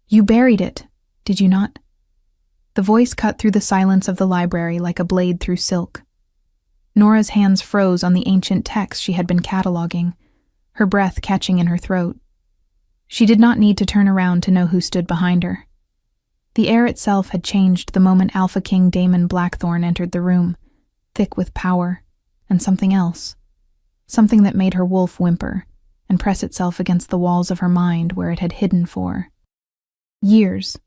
You buried it, did you not? The voice cut through the silence of the library like a blade through silk. Nora's hands froze on the ancient text she had been cataloging, her breath catching in her throat. She did not need to turn around to know who stood behind her. The air itself had changed the moment Alpha King Damon Blackthorne entered the room, thick with power, and something else. Something that made her wolf whimper and press itself against the walls of her mind where it had hidden for years.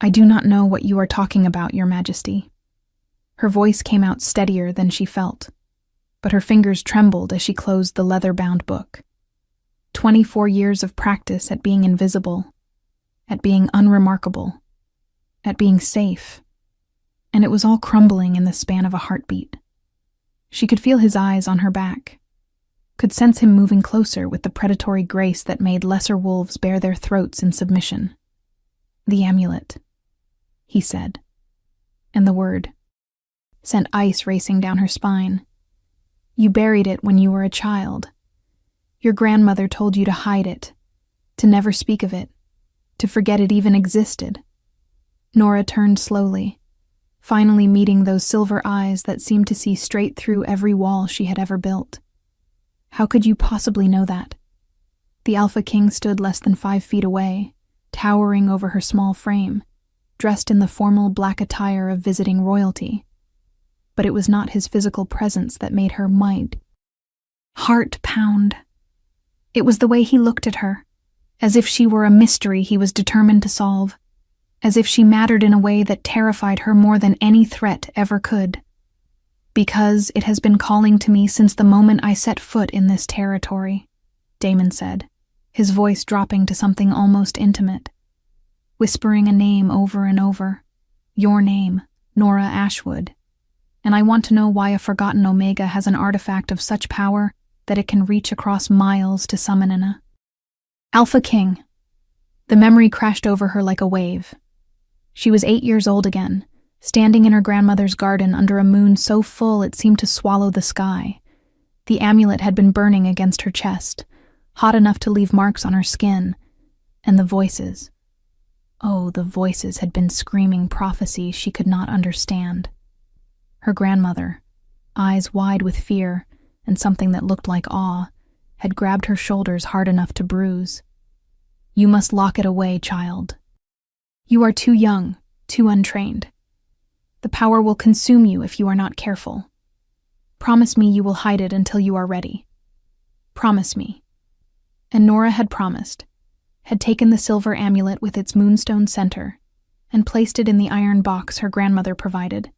I do not know what you are talking about, Your Majesty. Her voice came out steadier than she felt, but her fingers trembled as she closed the leather-bound book. 24 years of practice at being invisible, at being unremarkable, at being safe, and it was all crumbling in the span of a heartbeat. She could feel his eyes on her back, could sense him moving closer with the predatory grace that made lesser wolves bare their throats in submission. The amulet, he said, and the word sent ice racing down her spine. You buried it when you were a child. Your grandmother told you to hide it, to never speak of it, to forget it even existed. Nora turned slowly, finally meeting those silver eyes that seemed to see straight through every wall she had ever built. How could you possibly know that? The Alpha King stood less than 5 feet away, towering over her small frame, dressed in the formal black attire of visiting royalty. But it was not his physical presence that made her heart pound. It was the way he looked at her, as if she were a mystery he was determined to solve, as if she mattered in a way that terrified her more than any threat ever could. Because it has been calling to me since the moment I set foot in this territory, Damon said, his voice dropping to something almost intimate, whispering a name over and over, your name, Nora Ashwood. And I want to know why a forgotten Omega has an artifact of such power that it can reach across miles to summon an Alpha King. The memory crashed over her like a wave. She was 8 years old again, standing in her grandmother's garden under a moon so full it seemed to swallow the sky. The amulet had been burning against her chest, hot enough to leave marks on her skin, and the voices. Oh, the voices had been screaming prophecy she could not understand. Her grandmother, eyes wide with fear and something that looked like awe, had grabbed her shoulders hard enough to bruise. You must lock it away, child. You are too young, too untrained. The power will consume you if you are not careful. Promise me you will hide it until you are ready. Promise me. And Nora had promised, had taken the silver amulet with its moonstone center and placed it in the iron box her grandmother provided,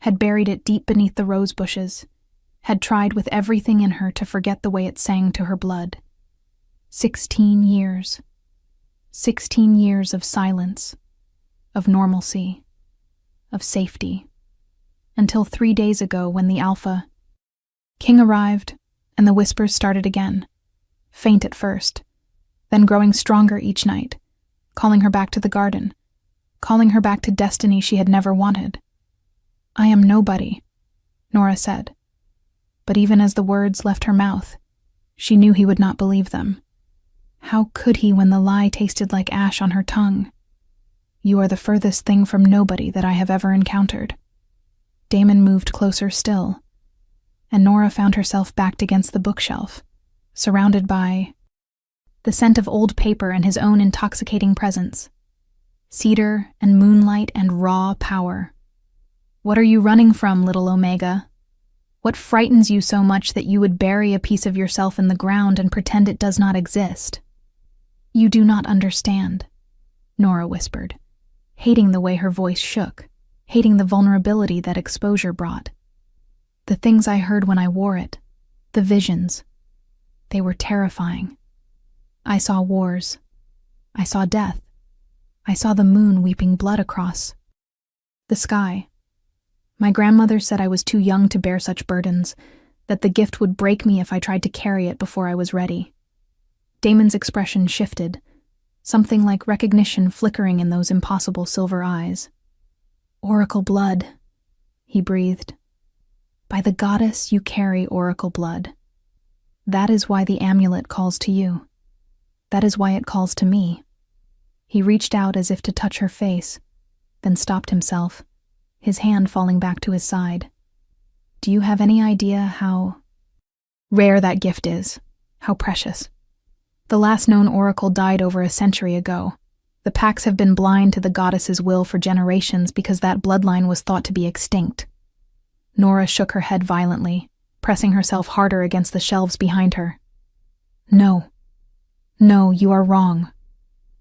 had buried it deep beneath the rose bushes, had tried with everything in her to forget the way it sang to her blood. 16 years. 16 years of silence, of normalcy, of safety, until 3 days ago when the Alpha King arrived and the whispers started again, faint at first, then growing stronger each night, calling her back to the garden, calling her back to destiny she had never wanted. I am nobody, Nora said. But even as the words left her mouth, she knew he would not believe them. How could he when the lie tasted like ash on her tongue? You are the furthest thing from nobody that I have ever encountered. Damon moved closer still, and Nora found herself backed against the bookshelf, surrounded by the scent of old paper and his own intoxicating presence. Cedar and moonlight and raw power. What are you running from, little Omega? What frightens you so much that you would bury a piece of yourself in the ground and pretend it does not exist? You do not understand, Nora whispered, hating the way her voice shook, hating the vulnerability that exposure brought. The things I heard when I wore it, the visions, they were terrifying. I saw wars. I saw death. I saw the moon weeping blood across the sky. My grandmother said I was too young to bear such burdens, that the gift would break me if I tried to carry it before I was ready. Damon's expression shifted, something like recognition flickering in those impossible silver eyes. Oracle blood, he breathed. By the goddess, you carry oracle blood. That is why the amulet calls to you. That is why it calls to me. He reached out as if to touch her face, then stopped himself, his hand falling back to his side. Do you have any idea how rare that gift is? How precious? The last known oracle died over a century ago. The packs have been blind to the goddess's will for generations because that bloodline was thought to be extinct. Nora shook her head violently, pressing herself harder against the shelves behind her. No, you are wrong.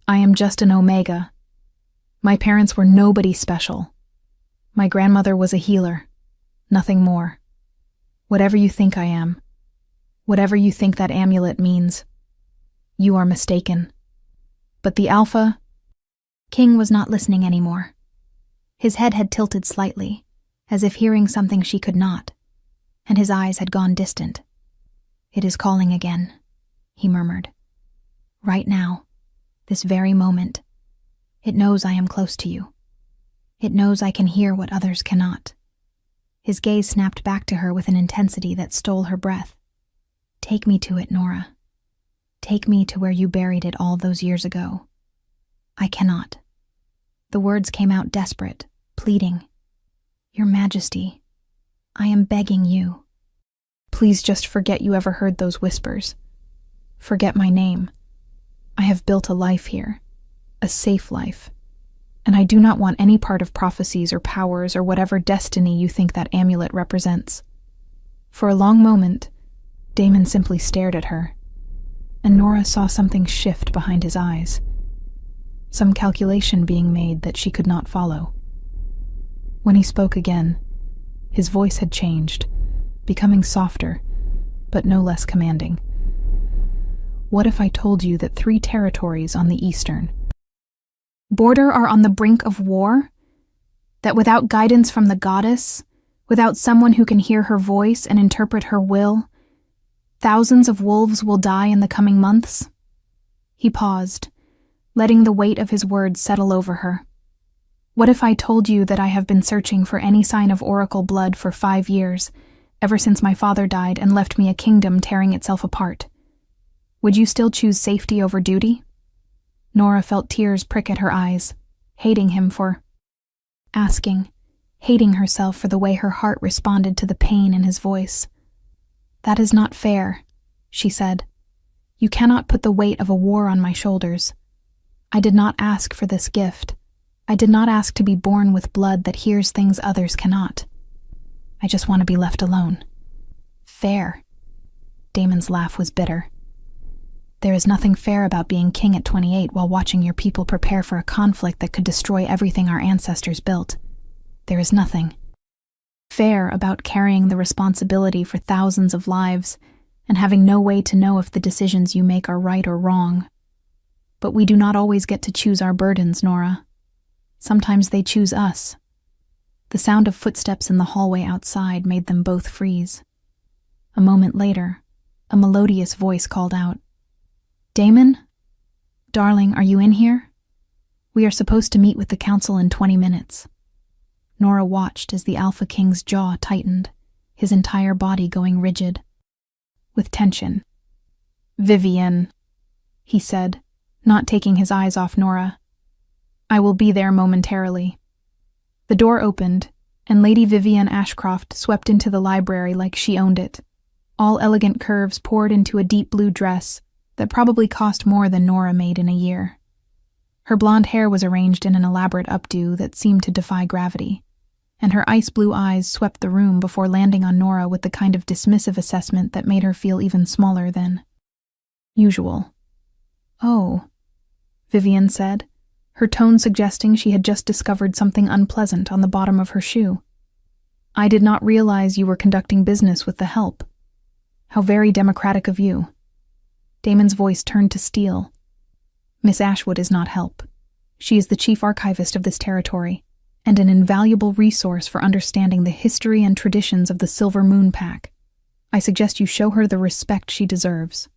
I am just an Omega. My parents were nobody special. My grandmother was a healer, nothing more. Whatever you think I am, whatever you think that amulet means, you are mistaken. But the Alpha... King was not listening anymore. His head had tilted slightly, as if hearing something she could not, and his eyes had gone distant. It is calling again, he murmured. Right now, this very moment. It knows I am close to you. It knows I can hear what others cannot. His gaze snapped back to her with an intensity that stole her breath. Take me to it, Nora. Take me to where you buried it all those years ago. I cannot. The words came out desperate, pleading. Your Majesty, I am begging you. Please just forget you ever heard those whispers. Forget my name. I have built a life here, a safe life, and I do not want any part of prophecies or powers or whatever destiny you think that amulet represents. For a long moment, Damon simply stared at her, and Nora saw something shift behind his eyes. Some calculation being made that she could not follow. When he spoke again, his voice had changed, becoming softer, but no less commanding. What if I told you that 3 territories on the eastern border are on the brink of war? That without guidance from the goddess, without someone who can hear her voice and interpret her will, thousands of wolves will die in the coming months? He paused, letting the weight of his words settle over her. What if I told you that I have been searching for any sign of oracle blood for 5 years, ever since my father died and left me a kingdom tearing itself apart? Would you still choose safety over duty? Nora felt tears prick at her eyes, hating him for asking, hating herself for the way her heart responded to the pain in his voice. That is not fair, she said. You cannot put the weight of a war on my shoulders. I did not ask for this gift. I did not ask to be born with blood that hears things others cannot. I just want to be left alone. Fair. Damon's laugh was bitter. There is nothing fair about being king at 28 while watching your people prepare for a conflict that could destroy everything our ancestors built. There is nothing fair about carrying the responsibility for thousands of lives and having no way to know if the decisions you make are right or wrong. But we do not always get to choose our burdens, Nora. Sometimes they choose us. The sound of footsteps in the hallway outside made them both freeze. A moment later, a melodious voice called out, Damon? Darling, are you in here? We are supposed to meet with the council in 20 minutes. Nora watched as the Alpha King's jaw tightened, his entire body going rigid, with tension. Vivian, he said, not taking his eyes off Nora. I will be there momentarily. The door opened, and Lady Vivian Ashcroft swept into the library like she owned it. All elegant curves poured into a deep blue dress that probably cost more than Nora made in a year. Her blonde hair was arranged in an elaborate updo that seemed to defy gravity, and her ice blue eyes swept the room before landing on Nora with the kind of dismissive assessment that made her feel even smaller than usual. Oh, Vivian said, her tone suggesting she had just discovered something unpleasant on the bottom of her shoe. I did not realize you were conducting business with the help. How very democratic of you. Damon's voice turned to steel. Miss Ashwood is not help. She is the chief archivist of this territory, and an invaluable resource for understanding the history and traditions of the Silver Moon Pack. I suggest you show her the respect she deserves.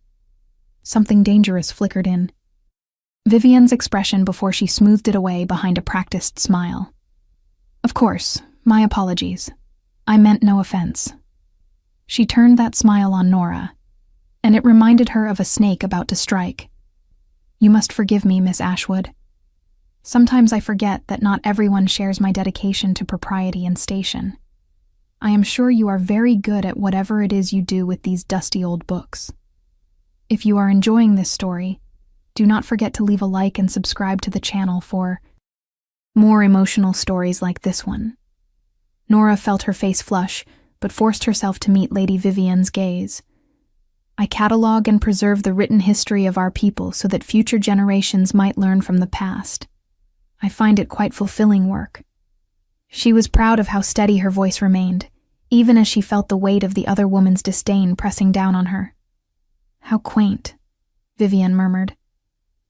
Something dangerous flickered in Vivian's expression before she smoothed it away behind a practiced smile. Of course, my apologies. I meant no offense. She turned that smile on Nora, and it reminded her of a snake about to strike. You must forgive me, Miss Ashwood. Sometimes I forget that not everyone shares my dedication to propriety and station. I am sure you are very good at whatever it is you do with these dusty old books. If you are enjoying this story, do not forget to leave a like and subscribe to the channel for more emotional stories like this one. Nora felt her face flush, but forced herself to meet Lady Vivian's gaze. I catalog and preserve the written history of our people so that future generations might learn from the past. I find it quite fulfilling work. She was proud of how steady her voice remained, even as she felt the weight of the other woman's disdain pressing down on her. How quaint, Vivian murmured,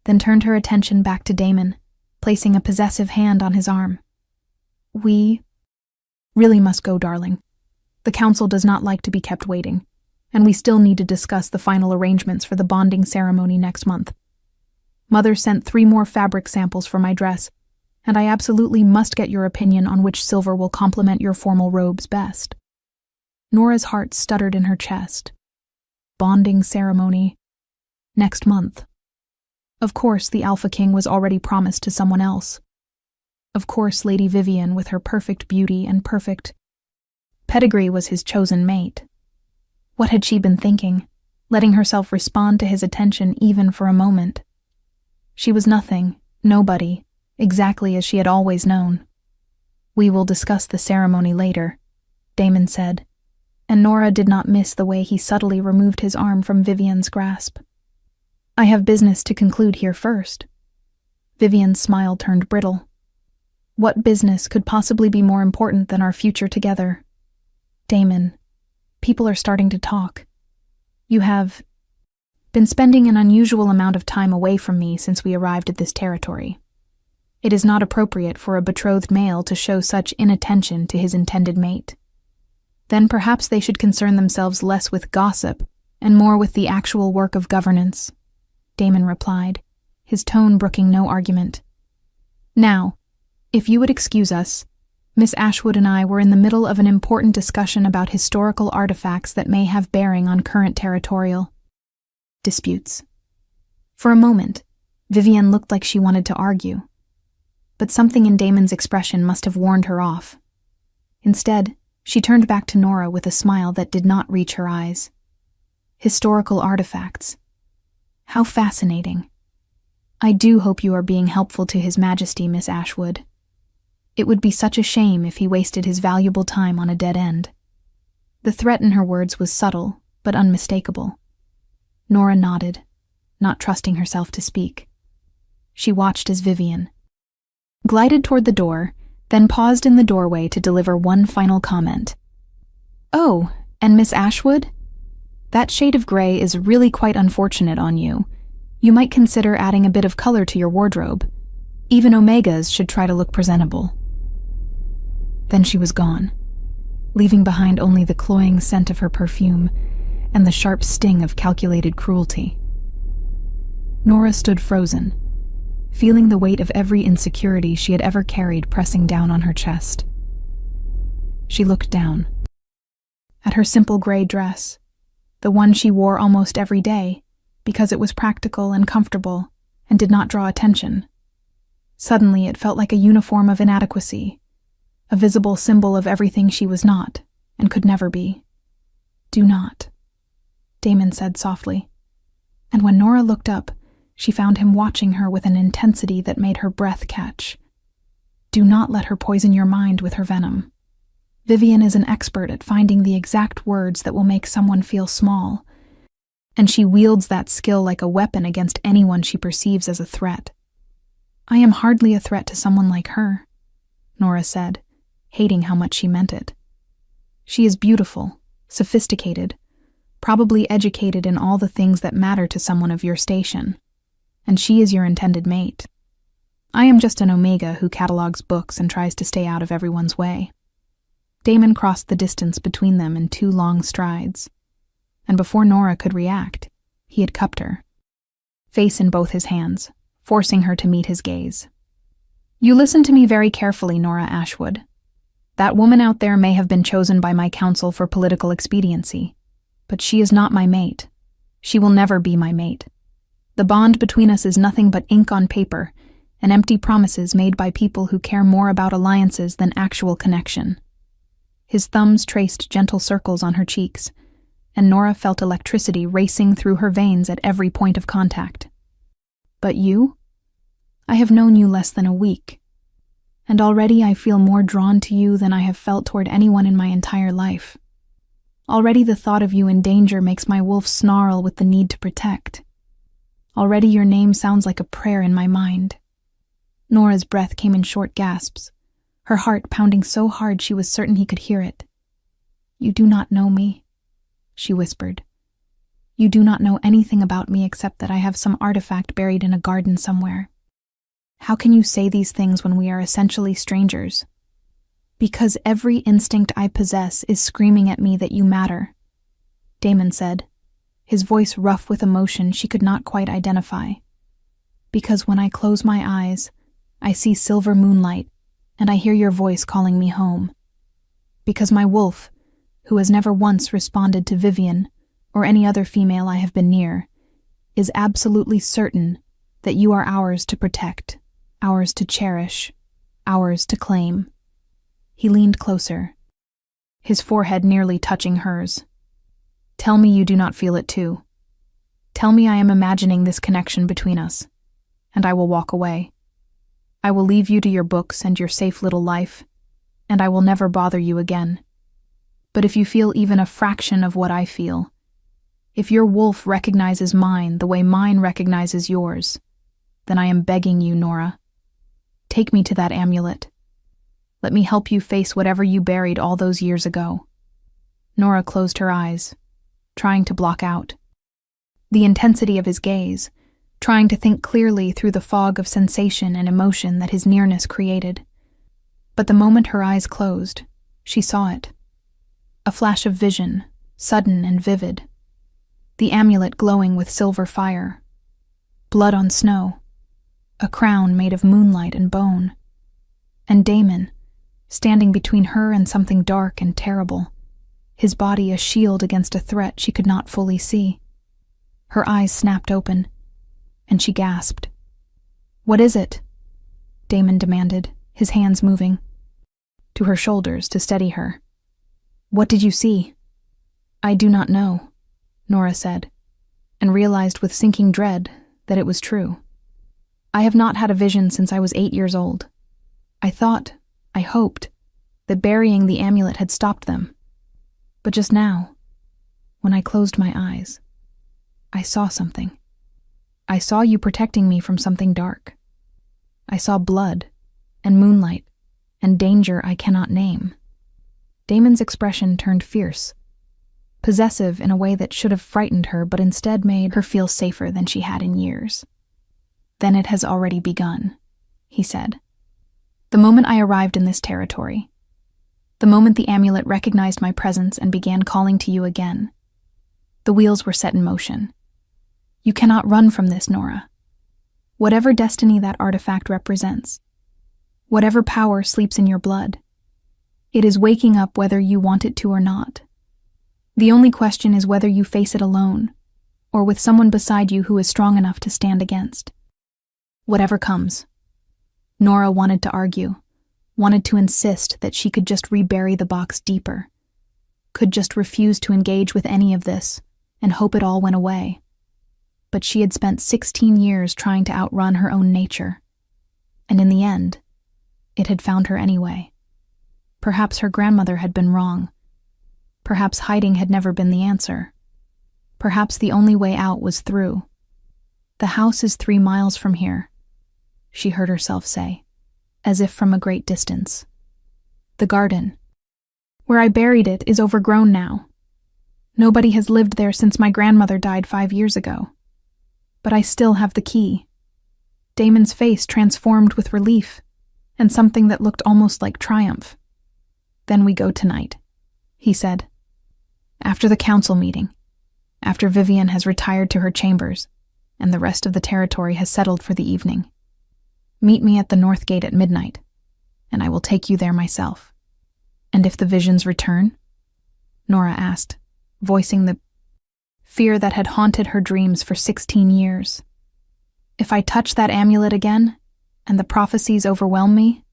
then turned her attention back to Damon, placing a possessive hand on his arm. We really must go, darling. The council does not like to be kept waiting, and we still need to discuss the final arrangements for the bonding ceremony next month. Mother sent 3 more fabric samples for my dress, and I absolutely must get your opinion on which silver will complement your formal robes best. Nora's heart stuttered in her chest. Bonding ceremony. Next month. Of course, the Alpha King was already promised to someone else. Of course, Lady Vivian, with her perfect beauty and perfect pedigree, was his chosen mate. What had she been thinking, letting herself respond to his attention even for a moment? She was nothing, nobody, exactly as she had always known. We will discuss the ceremony later, Damon said, and Nora did not miss the way he subtly removed his arm from Vivian's grasp. I have business to conclude here first. Vivian's smile turned brittle. What business could possibly be more important than our future together? Damon, people are starting to talk. You have been spending an unusual amount of time away from me since we arrived at this territory. It is not appropriate for a betrothed male to show such inattention to his intended mate. Then perhaps they should concern themselves less with gossip and more with the actual work of governance, Damon replied, his tone brooking no argument. Now, if you would excuse us, Miss Ashwood and I were in the middle of an important discussion about historical artifacts that may have bearing on current territorial disputes. For a moment, Vivian looked like she wanted to argue, but something in Damon's expression must have warned her off. Instead, she turned back to Nora with a smile that did not reach her eyes. Historical artifacts. How fascinating. I do hope you are being helpful to His Majesty, Miss Ashwood. It would be such a shame if he wasted his valuable time on a dead end. The threat in her words was subtle, but unmistakable. Nora nodded, not trusting herself to speak. She watched as Vivian glided toward the door, then paused in the doorway to deliver one final comment. Oh, and Miss Ashwood? That shade of gray is really quite unfortunate on you. You might consider adding a bit of color to your wardrobe. Even Omegas should try to look presentable. Then she was gone, leaving behind only the cloying scent of her perfume and the sharp sting of calculated cruelty. Nora stood frozen, feeling the weight of every insecurity she had ever carried pressing down on her chest. She looked down at her simple gray dress, the one she wore almost every day because it was practical and comfortable and did not draw attention. Suddenly it felt like a uniform of inadequacy, a visible symbol of everything she was not and could never be. Do not, Damon said softly, and when Nora looked up, she found him watching her with an intensity that made her breath catch. Do not let her poison your mind with her venom. Vivian is an expert at finding the exact words that will make someone feel small, and she wields that skill like a weapon against anyone she perceives as a threat. I am hardly a threat to someone like her, Nora said, hating how much she meant it. She is beautiful, sophisticated, probably educated in all the things that matter to someone of your station, and she is your intended mate. I am just an Omega who catalogs books and tries to stay out of everyone's way. Damon crossed the distance between them in 2 long strides, and before Nora could react, he had cupped her, face in both his hands, forcing her to meet his gaze. You listen to me very carefully, Nora Ashwood. That woman out there may have been chosen by my council for political expediency, but she is not my mate. She will never be my mate. The bond between us is nothing but ink on paper, and empty promises made by people who care more about alliances than actual connection. His thumbs traced gentle circles on her cheeks, and Nora felt electricity racing through her veins at every point of contact. But you? I have known you less than a week, and already I feel more drawn to you than I have felt toward anyone in my entire life. Already the thought of you in danger makes my wolf snarl with the need to protect. Already your name sounds like a prayer in my mind. Nora's breath came in short gasps, her heart pounding so hard she was certain he could hear it. You do not know me, she whispered. You do not know anything about me except that I have some artifact buried in a garden somewhere. How can you say these things when we are essentially strangers? Because every instinct I possess is screaming at me that you matter, Damon said, his voice rough with emotion she could not quite identify. Because when I close my eyes, I see silver moonlight, and I hear your voice calling me home. Because my wolf, who has never once responded to Vivian or any other female I have been near, is absolutely certain that you are ours to protect, ours to cherish, ours to claim. He leaned closer, his forehead nearly touching hers. Tell me you do not feel it too. Tell me I am imagining this connection between us, and I will walk away. I will leave you to your books and your safe little life, and I will never bother you again. But if you feel even a fraction of what I feel, if your wolf recognizes mine the way mine recognizes yours, then I am begging you, Nora. Take me to that amulet. Let me help you face whatever you buried all those years ago. Nora closed her eyes, trying to block out the intensity of his gaze, trying to think clearly through the fog of sensation and emotion that his nearness created. But the moment her eyes closed, she saw it. A flash of vision, sudden and vivid. The amulet glowing with silver fire. Blood on snow. A crown made of moonlight and bone. And Damon, standing between her and something dark and terrible, his body a shield against a threat she could not fully see. Her eyes snapped open, and she gasped. What is it? Damon demanded, his hands moving to her shoulders to steady her. What did you see? I do not know, Nora said, and realized with sinking dread that it was true. I have not had a vision since I was 8 years old. I hoped, that burying the amulet had stopped them. But just now, when I closed my eyes, I saw something. I saw you protecting me from something dark. I saw blood, and moonlight, and danger I cannot name. Damon's expression turned fierce, possessive in a way that should have frightened her but instead made her feel safer than she had in years. Then it has already begun, he said. The moment I arrived in this territory, the moment the amulet recognized my presence and began calling to you again, the wheels were set in motion. You cannot run from this, Nora. Whatever destiny that artifact represents, whatever power sleeps in your blood, it is waking up whether you want it to or not. The only question is whether you face it alone, or with someone beside you who is strong enough to stand against. Whatever comes. Nora wanted to argue, wanted to insist that she could just rebury the box deeper, could just refuse to engage with any of this and hope it all went away. But she had spent 16 years trying to outrun her own nature, and in the end, it had found her anyway. Perhaps her grandmother had been wrong. Perhaps hiding had never been the answer. Perhaps the only way out was through. The house is 3 miles from here, she heard herself say, as if from a great distance. The garden, where I buried it, is overgrown now. Nobody has lived there since my grandmother died 5 years ago. But I still have the key. Damon's face transformed with relief, and something that looked almost like triumph. Then we go tonight, he said. After the council meeting, after Vivian has retired to her chambers, and the rest of the territory has settled for the evening. Meet me at the north gate at midnight, and I will take you there myself. And if the visions return? Nora asked, voicing the fear that had haunted her dreams for 16 years. If I touch that amulet again, and the prophecies overwhelm me,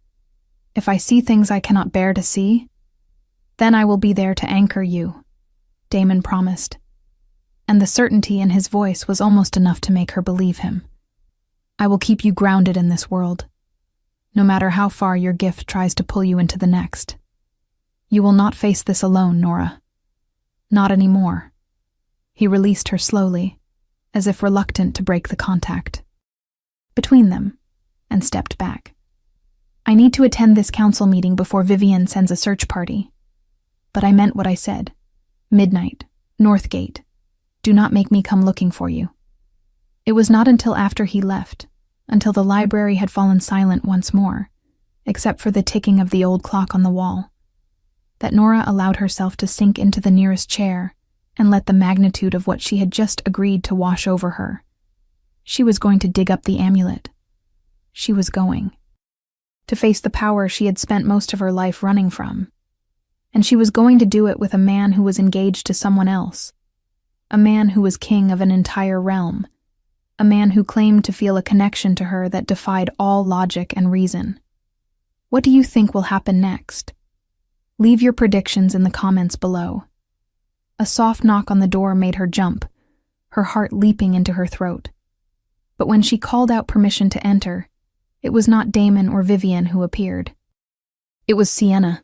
if I see things I cannot bear to see, then I will be there to anchor you, Damon promised, and the certainty in his voice was almost enough to make her believe him. I will keep you grounded in this world, no matter how far your gift tries to pull you into the next. You will not face this alone, Nora. Not anymore. He released her slowly, as if reluctant to break the contact between them, and stepped back. I need to attend this council meeting before Vivian sends a search party. But I meant what I said. Midnight, North Gate. Do not make me come looking for you. It was not until after he left, until the library had fallen silent once more, except for the ticking of the old clock on the wall, that Nora allowed herself to sink into the nearest chair and let the magnitude of what she had just agreed to wash over her. She was going to dig up the amulet. She was going to face the power she had spent most of her life running from. And she was going to do it with a man who was engaged to someone else, a man who was king of an entire realm, a man who claimed to feel a connection to her that defied all logic and reason. What do you think will happen next? Leave your predictions in the comments below. A soft knock on the door made her jump, her heart leaping into her throat. But when she called out permission to enter, it was not Damon or Vivian who appeared. It was Sienna,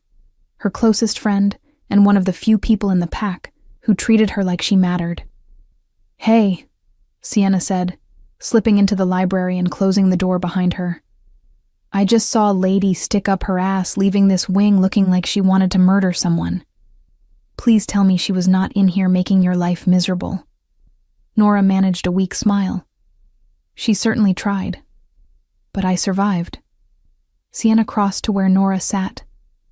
her closest friend and one of the few people in the pack who treated her like she mattered. "Hey," Sienna said, slipping into the library and closing the door behind her. "I just saw a lady stick up her ass leaving this wing looking like she wanted to murder someone. Please tell me she was not in here making your life miserable." Nora managed a weak smile. "She certainly tried. But I survived." Sienna crossed to where Nora sat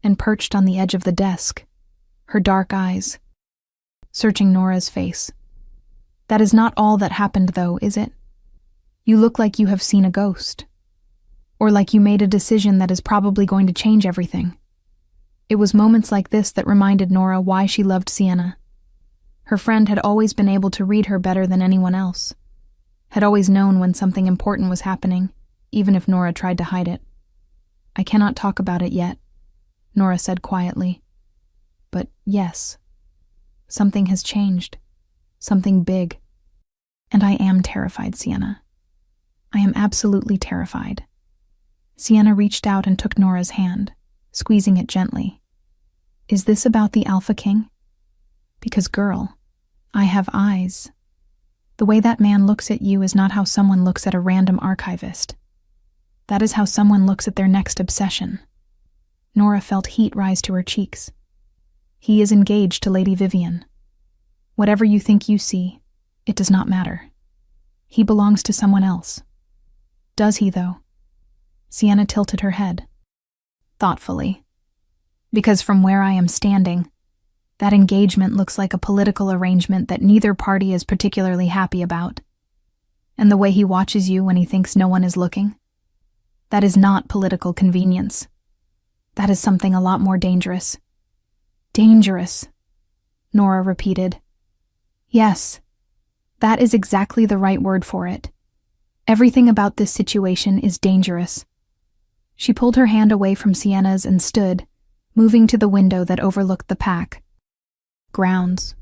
and perched on the edge of the desk, her dark eyes searching Nora's face. "That is not all that happened, though, is it? You look like you have seen a ghost. Or like you made a decision that is probably going to change everything." It was moments like this that reminded Nora why she loved Sienna. Her friend had always been able to read her better than anyone else, had always known when something important was happening, even if Nora tried to hide it. "I cannot talk about it yet," Nora said quietly. "But yes, something has changed. Something big. And I am terrified, Sienna. I am absolutely terrified." Sienna reached out and took Nora's hand, squeezing it gently. "Is this about the Alpha King? Because, girl, I have eyes. The way that man looks at you is not how someone looks at a random archivist. That is how someone looks at their next obsession." Nora felt heat rise to her cheeks. "He is engaged to Lady Vivian. Whatever you think you see, it does not matter. He belongs to someone else." "Does he, though?" Sienna tilted her head, thoughtfully. "Because from where I am standing, that engagement looks like a political arrangement that neither party is particularly happy about. And the way he watches you when he thinks no one is looking, that is not political convenience. That is something a lot more dangerous." "Dangerous," Nora repeated. "Yes, that is exactly the right word for it. Everything about this situation is dangerous." She pulled her hand away from Sienna's and stood, moving to the window that overlooked the pack. "Grounds.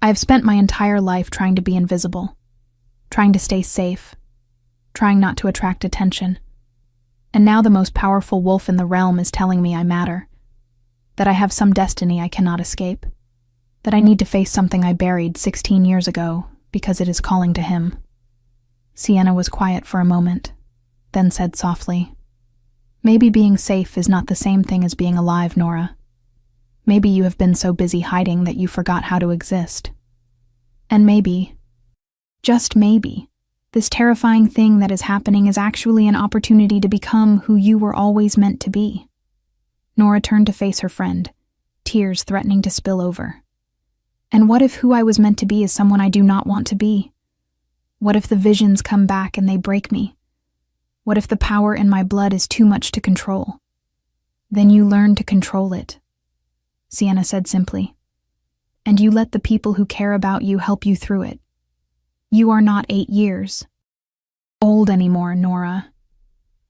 I have spent my entire life trying to be invisible, trying to stay safe, trying not to attract attention. And now the most powerful wolf in the realm is telling me I matter, that I have some destiny I cannot escape, that I need to face something I buried 16 years ago because it is calling to him." Sienna was quiet for a moment, then said softly, "Maybe being safe is not the same thing as being alive, Nora. Maybe you have been so busy hiding that you forgot how to exist. And maybe, just maybe, this terrifying thing that is happening is actually an opportunity to become who you were always meant to be." Nora turned to face her friend, tears threatening to spill over. "And what if who I was meant to be is someone I do not want to be? What if the visions come back and they break me? What if the power in my blood is too much to control? Then you learn to control it," Sienna said simply. "And you let the people who care about you help you through it. You are not 8 years old anymore, Nora.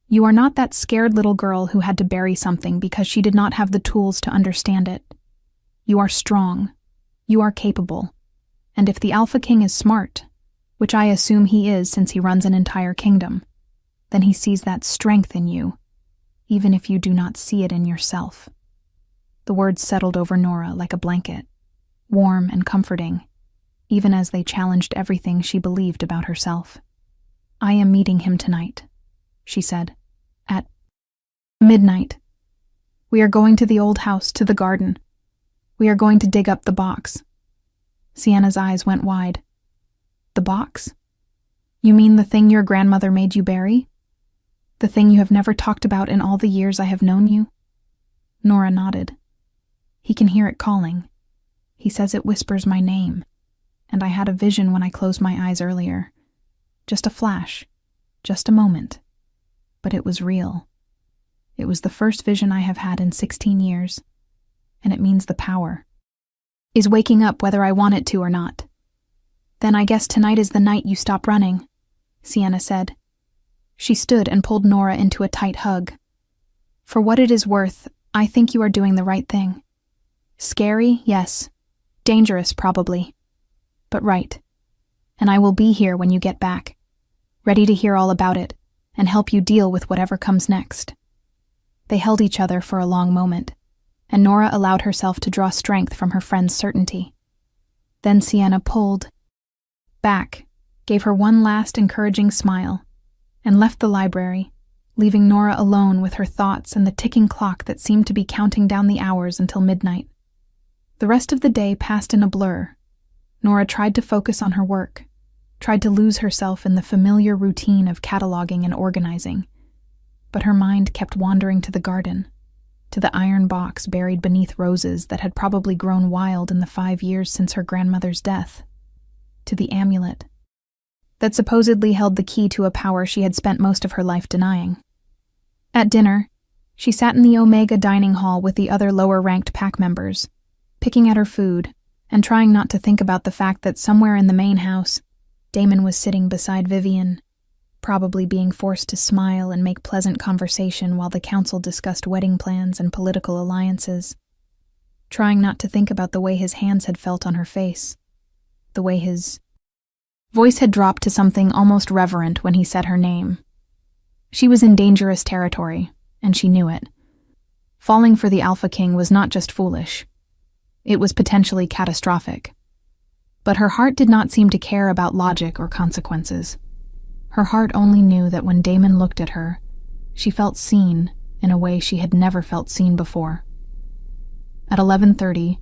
You are not that scared little girl who had to bury something because she did not have the tools to understand it. You are strong. You are capable. And if the Alpha King is smart, which I assume he is since he runs an entire kingdom, then he sees that strength in you, even if you do not see it in yourself. The words settled over Nora like a blanket, warm and comforting, even as they challenged everything she believed about herself. I am meeting him tonight, she said, at midnight. We are going to the old house, to the garden. We are going to dig up the box. Sienna's eyes went wide. The box? You mean the thing your grandmother made you bury? The thing you have never talked about in all the years I have known you? Nora nodded. He can hear it calling. He says it whispers my name, and I had a vision when I closed my eyes earlier. Just a flash, just a moment. But it was real. It was the first vision I have had in 16 years, and it means the power is waking up whether I want it to or not. Then I guess tonight is the night you stop running, Sienna said. She stood and pulled Nora into a tight hug. For what it is worth, I think you are doing the right thing. Scary, yes. Dangerous, probably. But right. And I will be here when you get back, ready to hear all about it and help you deal with whatever comes next. They held each other for a long moment, and Nora allowed herself to draw strength from her friend's certainty. Then Sienna pulled back, gave her one last encouraging smile, and left the library, leaving Nora alone with her thoughts and the ticking clock that seemed to be counting down the hours until midnight. The rest of the day passed in a blur. Nora tried to focus on her work, tried to lose herself in the familiar routine of cataloging and organizing, but her mind kept wandering to the garden, to the iron box buried beneath roses that had probably grown wild in the 5 years since her grandmother's death, to the amulet that supposedly held the key to a power she had spent most of her life denying. At dinner, she sat in the Omega dining hall with the other lower-ranked pack members, picking at her food and trying not to think about the fact that somewhere in the main house, Damon was sitting beside Vivian, probably being forced to smile and make pleasant conversation while the council discussed wedding plans and political alliances, trying not to think about the way his hands had felt on her face, the way his voice had dropped to something almost reverent when he said her name. She was in dangerous territory, and she knew it. Falling for the Alpha King was not just foolish. It was potentially catastrophic. But her heart did not seem to care about logic or consequences. Her heart only knew that when Damon looked at her, she felt seen in a way she had never felt seen before. At 11:30,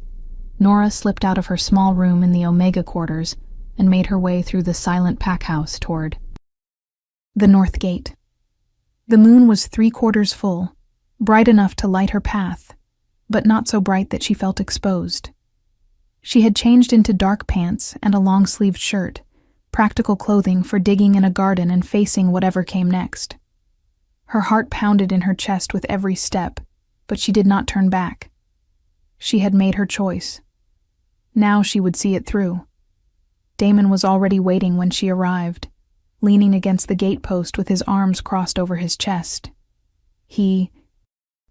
Nora slipped out of her small room in the Omega quarters and made her way through the silent pack house toward the north gate. The moon was 3/4 full, bright enough to light her path, but not so bright that she felt exposed. She had changed into dark pants and a long-sleeved shirt, practical clothing for digging in a garden and facing whatever came next. Her heart pounded in her chest with every step, but she did not turn back. She had made her choice. Now she would see it through. Damon was already waiting when she arrived, leaning against the gatepost with his arms crossed over his chest. He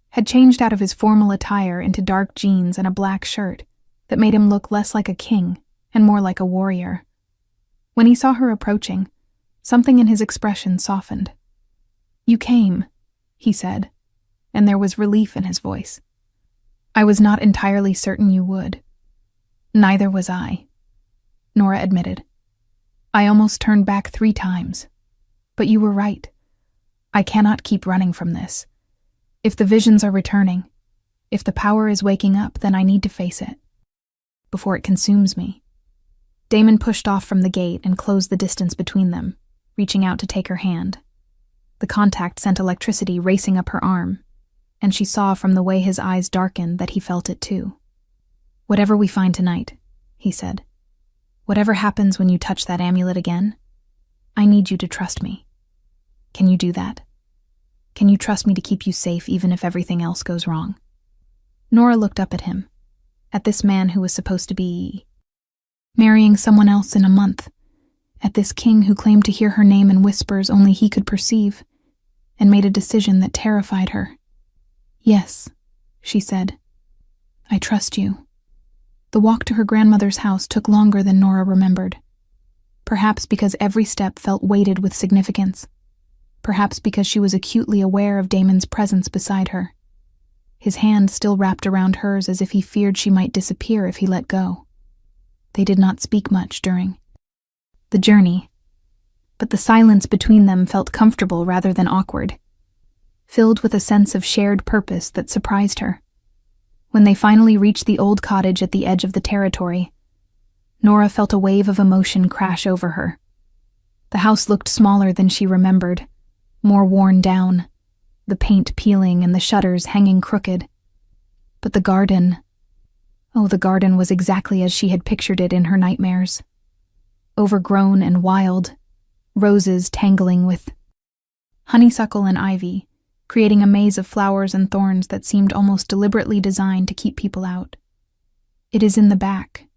had changed out of his formal attire into dark jeans and a black shirt that made him look less like a king and more like a warrior. When he saw her approaching, something in his expression softened. "You came," he said, and there was relief in his voice. "I was not entirely certain you would." "Neither was I," Nora admitted. "I almost turned back 3 times. But you were right. I cannot keep running from this. If the visions are returning, if the power is waking up, then I need to face it, before it consumes me." Damon pushed off from the gate and closed the distance between them, reaching out to take her hand. The contact sent electricity racing up her arm, and she saw from the way his eyes darkened that he felt it too. "Whatever we find tonight," he said, "whatever happens when you touch that amulet again, I need you to trust me. Can you do that? Can you trust me to keep you safe even if everything else goes wrong?" Nora looked up at him, at this man who was supposed to be marrying someone else in a month, at this king who claimed to hear her name in whispers only he could perceive, and made a decision that terrified her. "Yes," she said. "I trust you." The walk to her grandmother's house took longer than Nora remembered. Perhaps because every step felt weighted with significance. Perhaps because she was acutely aware of Damon's presence beside her. His hand still wrapped around hers as if he feared she might disappear if he let go. They did not speak much during the journey, but the silence between them felt comfortable rather than awkward, filled with a sense of shared purpose that surprised her. When they finally reached the old cottage at the edge of the territory, Nora felt a wave of emotion crash over her. The house looked smaller than she remembered, more worn down, the paint peeling and the shutters hanging crooked. But the garden was exactly as she had pictured it in her nightmares. Overgrown and wild, roses tangling with honeysuckle and ivy, creating a maze of flowers and thorns that seemed almost deliberately designed to keep people out. "It is in the back,"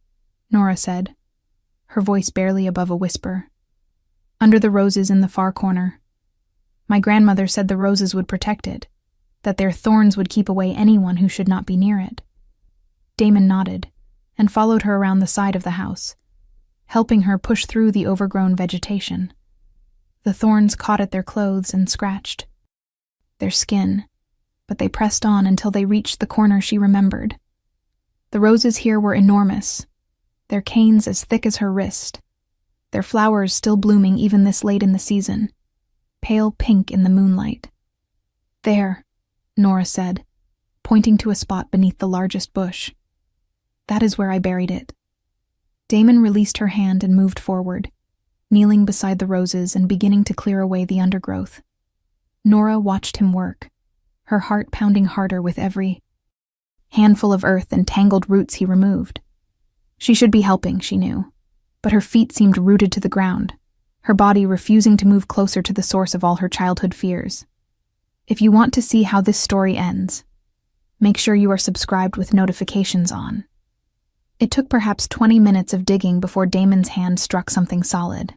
Nora said, her voice barely above a whisper. "Under the roses in the far corner. My grandmother said the roses would protect it, that their thorns would keep away anyone who should not be near it." Damon nodded and followed her around the side of the house, helping her push through the overgrown vegetation. The thorns caught at their clothes and scratched their skin, but they pressed on until they reached the corner she remembered. The roses here were enormous, their canes as thick as her wrist, their flowers still blooming even this late in the season, pale pink in the moonlight. "There," Nora said, pointing to a spot beneath the largest bush. "That is where I buried it." Damon released her hand and moved forward, kneeling beside the roses and beginning to clear away the undergrowth. Nora watched him work, her heart pounding harder with every handful of earth and tangled roots he removed. She should be helping, she knew, but her feet seemed rooted to the ground, her body refusing to move closer to the source of all her childhood fears. If you want to see how this story ends, make sure you are subscribed with notifications on. It took perhaps 20 minutes of digging before Damon's hand struck something solid.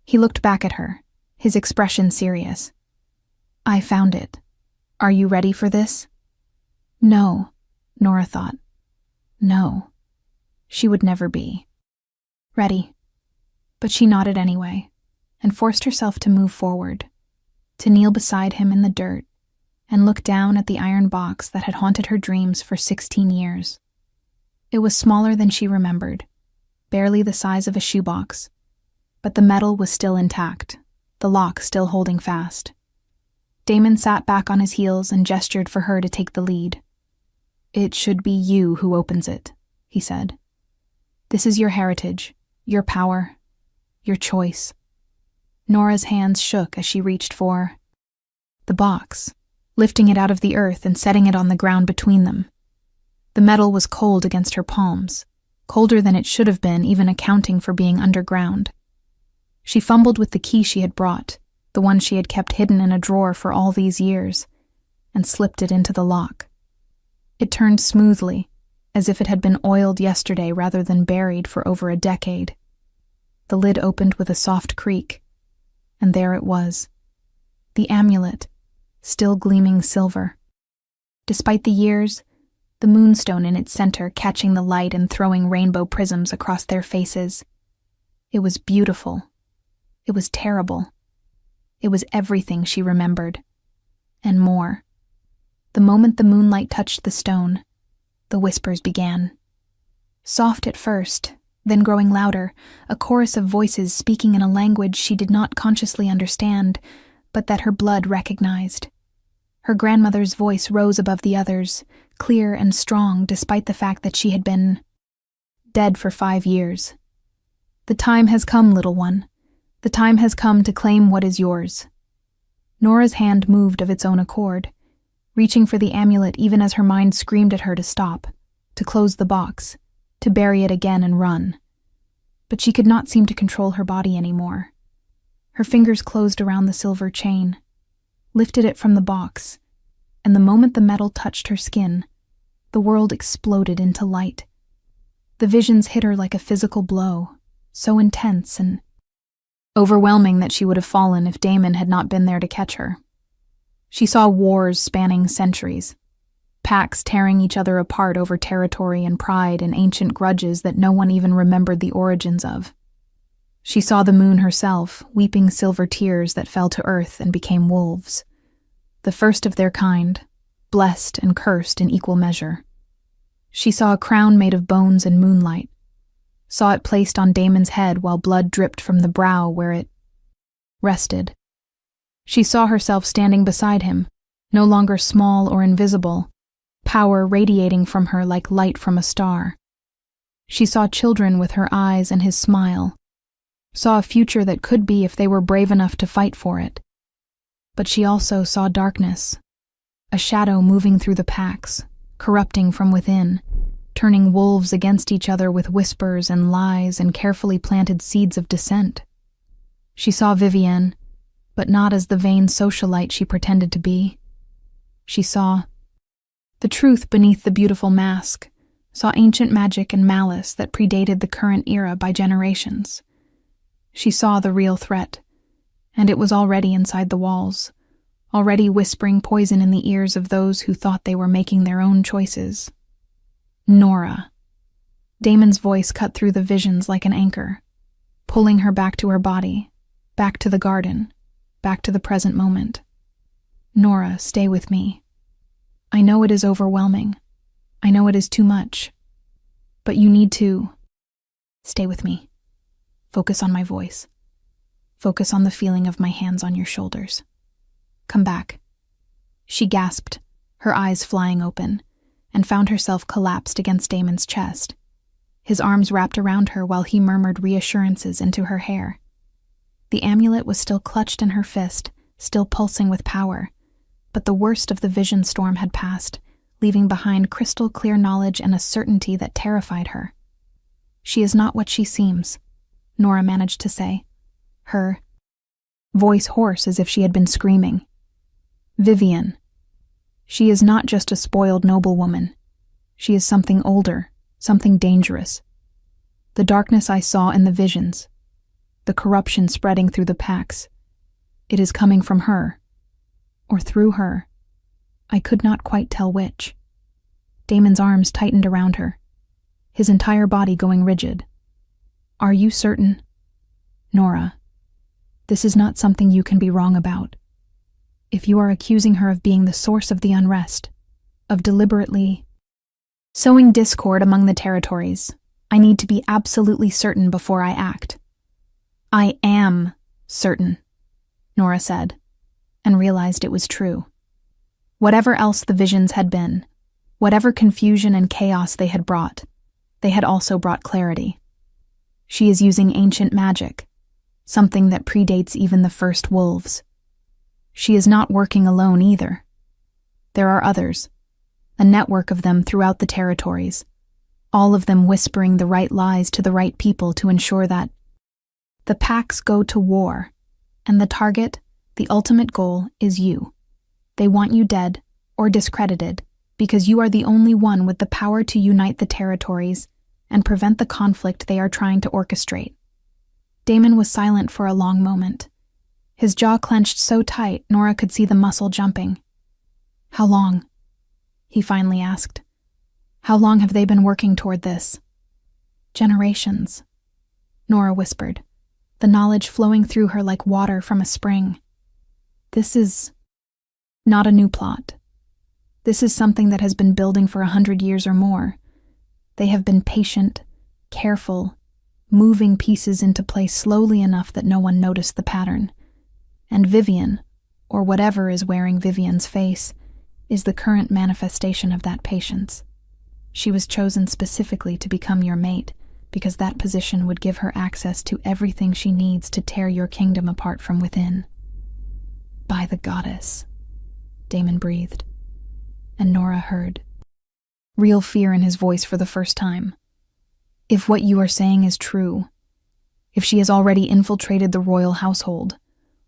He looked back at her, his expression serious. "I found it. Are you ready for this?" No, Nora thought. No, she would never be ready. But she nodded anyway, and forced herself to move forward, to kneel beside him in the dirt and look down at the iron box that had haunted her dreams for 16 years. It was smaller than she remembered, barely the size of a shoebox, but the metal was still intact, the lock still holding fast. Damon sat back on his heels and gestured for her to take the lead. "It should be you who opens it," he said. "This is your heritage, your power, your choice." Nora's hands shook as she reached for the box, lifting it out of the earth and setting it on the ground between them. The metal was cold against her palms, colder than it should have been, even accounting for being underground. She fumbled with the key she had brought, the one she had kept hidden in a drawer for all these years, and slipped it into the lock. It turned smoothly, as if it had been oiled yesterday rather than buried for over a decade. The lid opened with a soft creak, and there it was, the amulet, still gleaming silver. Despite the years, the moonstone in its center catching the light and throwing rainbow prisms across their faces. It was beautiful. It was terrible. It was everything she remembered, and more. The moment the moonlight touched the stone, the whispers began. Soft at first, then growing louder, a chorus of voices speaking in a language she did not consciously understand, but that her blood recognized. Her grandmother's voice rose above the others, clear and strong despite the fact that she had been dead for 5 years. "The time has come, little one. The time has come to claim what is yours." Nora's hand moved of its own accord, reaching for the amulet even as her mind screamed at her to stop, to close the box, to bury it again and run. But she could not seem to control her body anymore. Her fingers closed around the silver chain, lifted it from the box, and the moment the metal touched her skin, the world exploded into light. The visions hit her like a physical blow, so intense and overwhelming that she would have fallen if Damon had not been there to catch her. She saw wars spanning centuries, packs tearing each other apart over territory and pride and ancient grudges that no one even remembered the origins of. She saw the moon herself, weeping silver tears that fell to earth and became wolves, the first of their kind, blessed and cursed in equal measure. She saw a crown made of bones and moonlight, saw it placed on Damon's head while blood dripped from the brow where it rested. She saw herself standing beside him, no longer small or invisible, power radiating from her like light from a star. She saw children with her eyes and his smile, saw a future that could be if they were brave enough to fight for it. But she also saw darkness, a shadow moving through the packs, corrupting from within, turning wolves against each other with whispers and lies and carefully planted seeds of dissent. She saw Vivienne, but not as the vain socialite she pretended to be. She saw the truth beneath the beautiful mask, saw ancient magic and malice that predated the current era by generations. She saw the real threat, and it was already inside the walls, already whispering poison in the ears of those who thought they were making their own choices. Nora. Damon's voice cut through the visions like an anchor, pulling her back to her body, back to the garden, back to the present moment. Nora, stay with me. I know it is overwhelming. I know it is too much. But you need to stay with me. Focus on my voice. Focus on the feeling of my hands on your shoulders. Come back. She gasped, her eyes flying open, and found herself collapsed against Damon's chest. His arms wrapped around her while he murmured reassurances into her hair. The amulet was still clutched in her fist, still pulsing with power, but the worst of the vision storm had passed, leaving behind crystal-clear knowledge and a certainty that terrified her. She is not what she seems, Nora managed to say, her voice hoarse as if she had been screaming. Vivienne. She is not just a spoiled noblewoman. She is something older, something dangerous. The darkness I saw in the visions, the corruption spreading through the packs, it is coming from her, or through her. I could not quite tell which. Damon's arms tightened around her, his entire body going rigid. Are you certain? Nora, this is not something you can be wrong about. If you are accusing her of being the source of the unrest, of deliberately sowing discord among the territories, I need to be absolutely certain before I act. I am certain, Nora said, and realized it was true. Whatever else the visions had been, whatever confusion and chaos they had brought, they had also brought clarity. She is using ancient magic, something that predates even the first wolves. She is not working alone either. There are others, a network of them throughout the territories, all of them whispering the right lies to the right people to ensure that the packs go to war, and the target, the ultimate goal, is you. They want you dead or discredited because you are the only one with the power to unite the territories and prevent the conflict they are trying to orchestrate. Damon was silent for a long moment. His jaw clenched so tight Nora could see the muscle jumping. How long? He finally asked. How long have they been working toward this? Generations, Nora whispered, the knowledge flowing through her like water from a spring. This is not a new plot. This is something that has been building for 100 years or more. They have been patient, careful, moving pieces into place slowly enough that no one noticed the pattern. And Vivienne, or whatever is wearing Vivienne's face, is the current manifestation of that patience. She was chosen specifically to become your mate, because that position would give her access to everything she needs to tear your kingdom apart from within. By the goddess, Damon breathed, and Nora heard real fear in his voice for the first time. If what you are saying is true, if she has already infiltrated the royal household,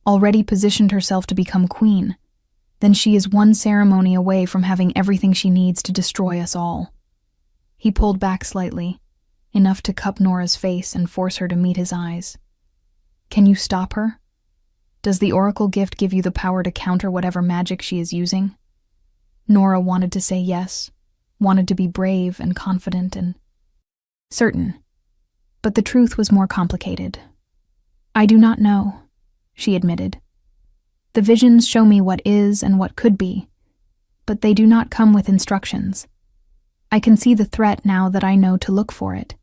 already positioned herself to become queen, then she is one ceremony away from having everything she needs to destroy us all. He pulled back slightly, enough to cup Nora's face and force her to meet his eyes. Can you stop her? Does the oracle gift give you the power to counter whatever magic she is using? Nora wanted to say yes, wanted to be brave and confident and certain. But the truth was more complicated. I do not know, she admitted. The visions show me what is and what could be, but they do not come with instructions. I can see the threat now that I know to look for it,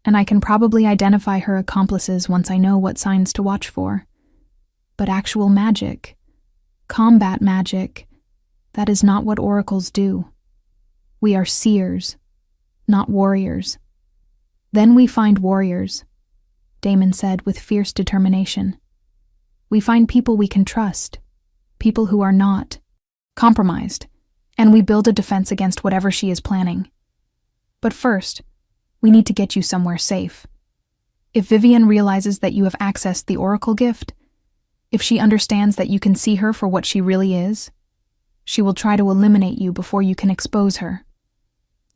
and I can probably identify her accomplices once I know what signs to watch for. But actual magic, combat magic, that is not what oracles do. We are seers, not warriors. Then we find warriors, Damon said with fierce determination. We find people we can trust, people who are not compromised, and we build a defense against whatever she is planning. But first, we need to get you somewhere safe. If Vivian realizes that you have accessed the oracle gift, if she understands that you can see her for what she really is, she will try to eliminate you before you can expose her.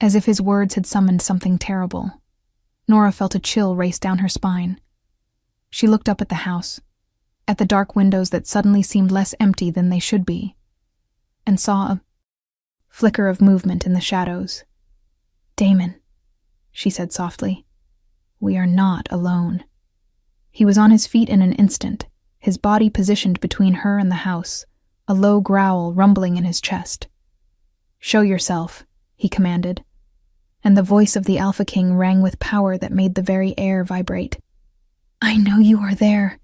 As if his words had summoned something terrible, Nora felt a chill race down her spine. She looked up at the house, at the dark windows that suddenly seemed less empty than they should be, and saw a flicker of movement in the shadows. Damon, she said softly, we are not alone. He was on his feet in an instant, his body positioned between her and the house, a low growl rumbling in his chest. Show yourself, he commanded, and the voice of the Alpha King rang with power that made the very air vibrate. I know you are there.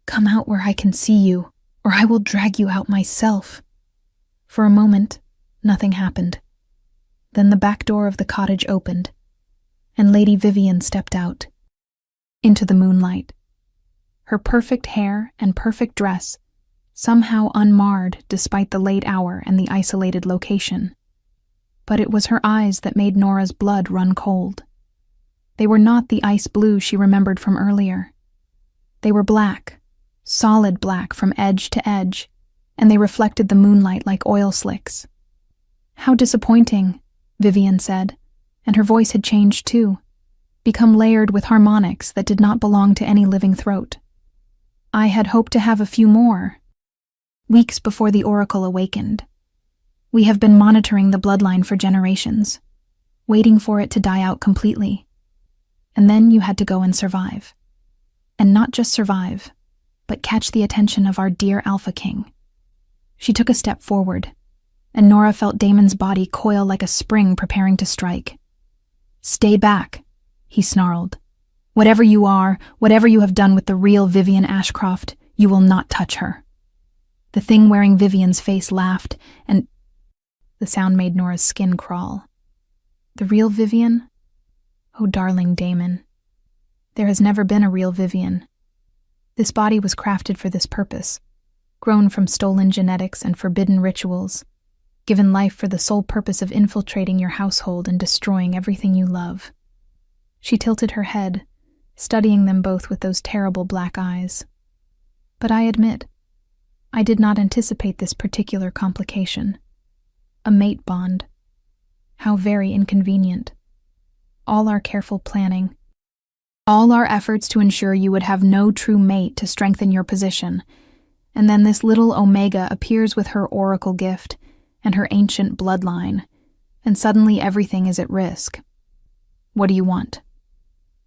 Come out where I can see you, or I will drag you out myself. For a moment, nothing happened. Then the back door of the cottage opened, and Lady Vivian stepped out, into the moonlight. Her perfect hair and perfect dress, somehow unmarred despite the late hour and the isolated location. But it was her eyes that made Nora's blood run cold. They were not the ice blue she remembered from earlier. They were black, solid black from edge to edge, and they reflected the moonlight like oil slicks. How disappointing, Vivian said, and her voice had changed too, become layered with harmonics that did not belong to any living throat. I had hoped to have a few more. Weeks before the oracle awakened. We have been monitoring the bloodline for generations, waiting for it to die out completely. And then you had to go and survive. And not just survive, but catch the attention of our dear Alpha King. She took a step forward, and Nora felt Damon's body coil like a spring preparing to strike. Stay back, he snarled. Whatever you are, whatever you have done with the real Vivian Ashcroft, you will not touch her. The thing wearing Vivian's face laughed, and the sound made Nora's skin crawl. The real Vivian? Oh, darling Damon. There has never been a real Vivian. This body was crafted for this purpose, grown from stolen genetics and forbidden rituals, given life for the sole purpose of infiltrating your household and destroying everything you love. She tilted her head, studying them both with those terrible black eyes. But I admit, I did not anticipate this particular complication. A mate bond. How very inconvenient. All our careful planning, all our efforts to ensure you would have no true mate to strengthen your position, and then this little Omega appears with her oracle gift and her ancient bloodline, and suddenly everything is at risk. What do you want?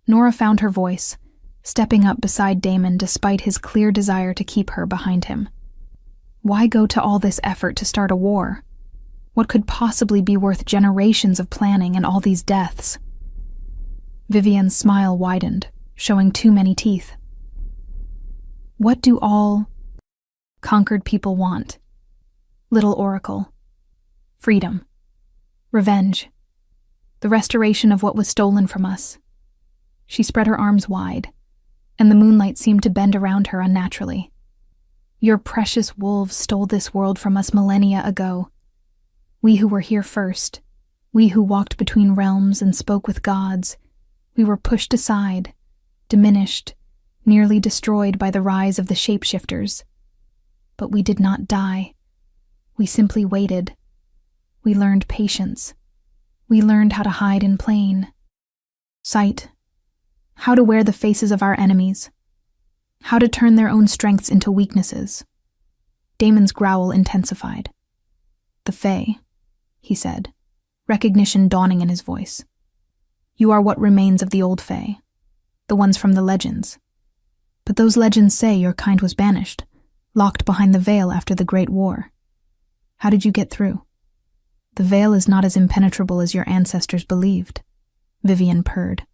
Nora found her voice, stepping up beside Damon despite his clear desire to keep her behind him. Why go to all this effort to start a war? What could possibly be worth generations of planning and all these deaths? Vivian's smile widened, showing too many teeth. What do all conquered people want? Little Oracle. Freedom. Revenge. The restoration of what was stolen from us. She spread her arms wide, and the moonlight seemed to bend around her unnaturally. Your precious wolves stole this world from us millennia ago. We who were here first, we who walked between realms and spoke with gods, we were pushed aside, diminished, nearly destroyed by the rise of the shapeshifters. But we did not die. We simply waited. We learned patience. We learned how to hide in plain sight, how to wear the faces of our enemies. how to turn their own strengths into weaknesses. Damon's growl intensified. "The Fae," he said, recognition dawning in his voice. "You are what remains of the old Fae, the ones from the legends. But those legends say your kind was banished, locked behind the veil after the Great War. How did you get through? The veil is not as impenetrable as your ancestors believed," Vivian purred.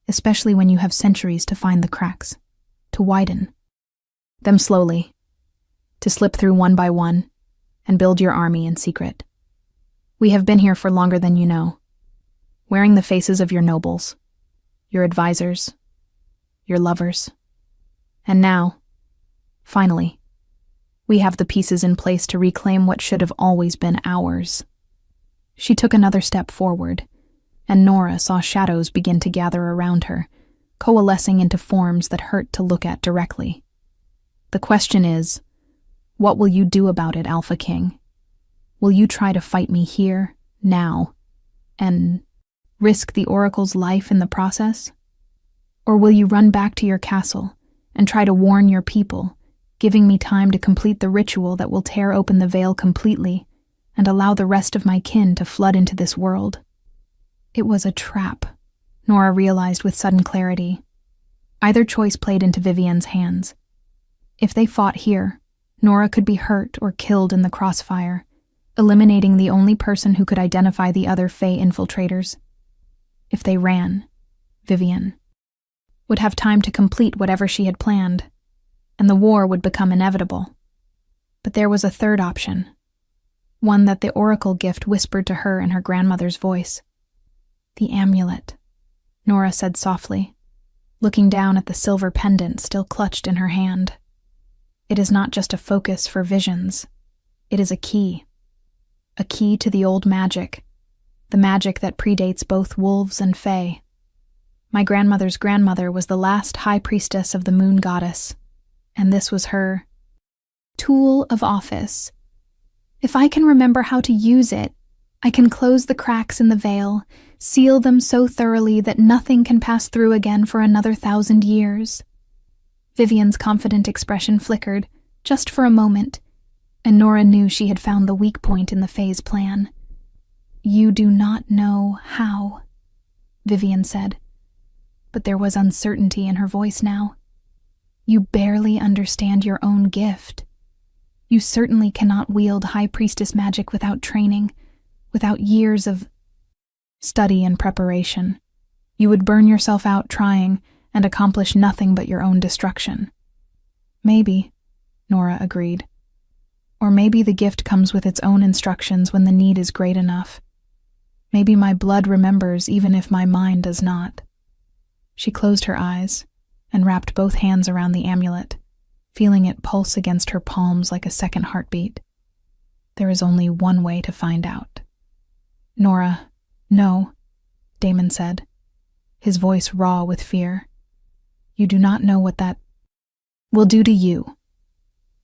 "Especially when you have centuries to find the cracks, to widen them slowly, to slip through one by one, and build your army in secret. We have been here for longer than you know, wearing the faces of your nobles, your advisors, your lovers. And now, finally, we have the pieces in place to reclaim what should have always been ours." She took another step forward, and Nora saw shadows begin to gather around her, coalescing into forms that hurt to look at directly. "The question is, what will you do about it, Alpha King? Will you try to fight me here, now, and risk the Oracle's life in the process? Or will you run back to your castle and try to warn your people, giving me time to complete the ritual that will tear open the veil completely and allow the rest of my kin to flood into this world?" It was a trap, Nora realized with sudden clarity. Either choice played into Vivian's hands. If they fought here, Nora could be hurt or killed in the crossfire, eliminating the only person who could identify the other Fae infiltrators. If they ran, Vivian would have time to complete whatever she had planned, and the war would become inevitable. But there was a third option, one that the Oracle gift whispered to her in her grandmother's voice. "The amulet," Nora said softly, looking down at the silver pendant still clutched in her hand. "It is not just a focus for visions. It is a key to the old magic, the magic that predates both wolves and Fae. My grandmother's grandmother was the last high priestess of the moon goddess, and this was her tool of office. If I can remember how to use it, I can close the cracks in the veil, seal them so thoroughly that nothing can pass through again for another 1,000 years." Vivian's confident expression flickered, just for a moment, and Nora knew she had found the weak point in the Fae's plan. "You do not know how," Vivian said, but there was uncertainty in her voice now. "You barely understand your own gift. You certainly cannot wield High Priestess magic without training, without years of study and preparation. You would burn yourself out trying and accomplish nothing but your own destruction." "Maybe," Nora agreed. "Or maybe the gift comes with its own instructions when the need is great enough. Maybe my blood remembers even if my mind does not." She closed her eyes and wrapped both hands around the amulet, feeling it pulse against her palms like a second heartbeat. "There is only one way to find out." "Nora, no," Damon said, his voice raw with fear. "You do not know what that will do to you.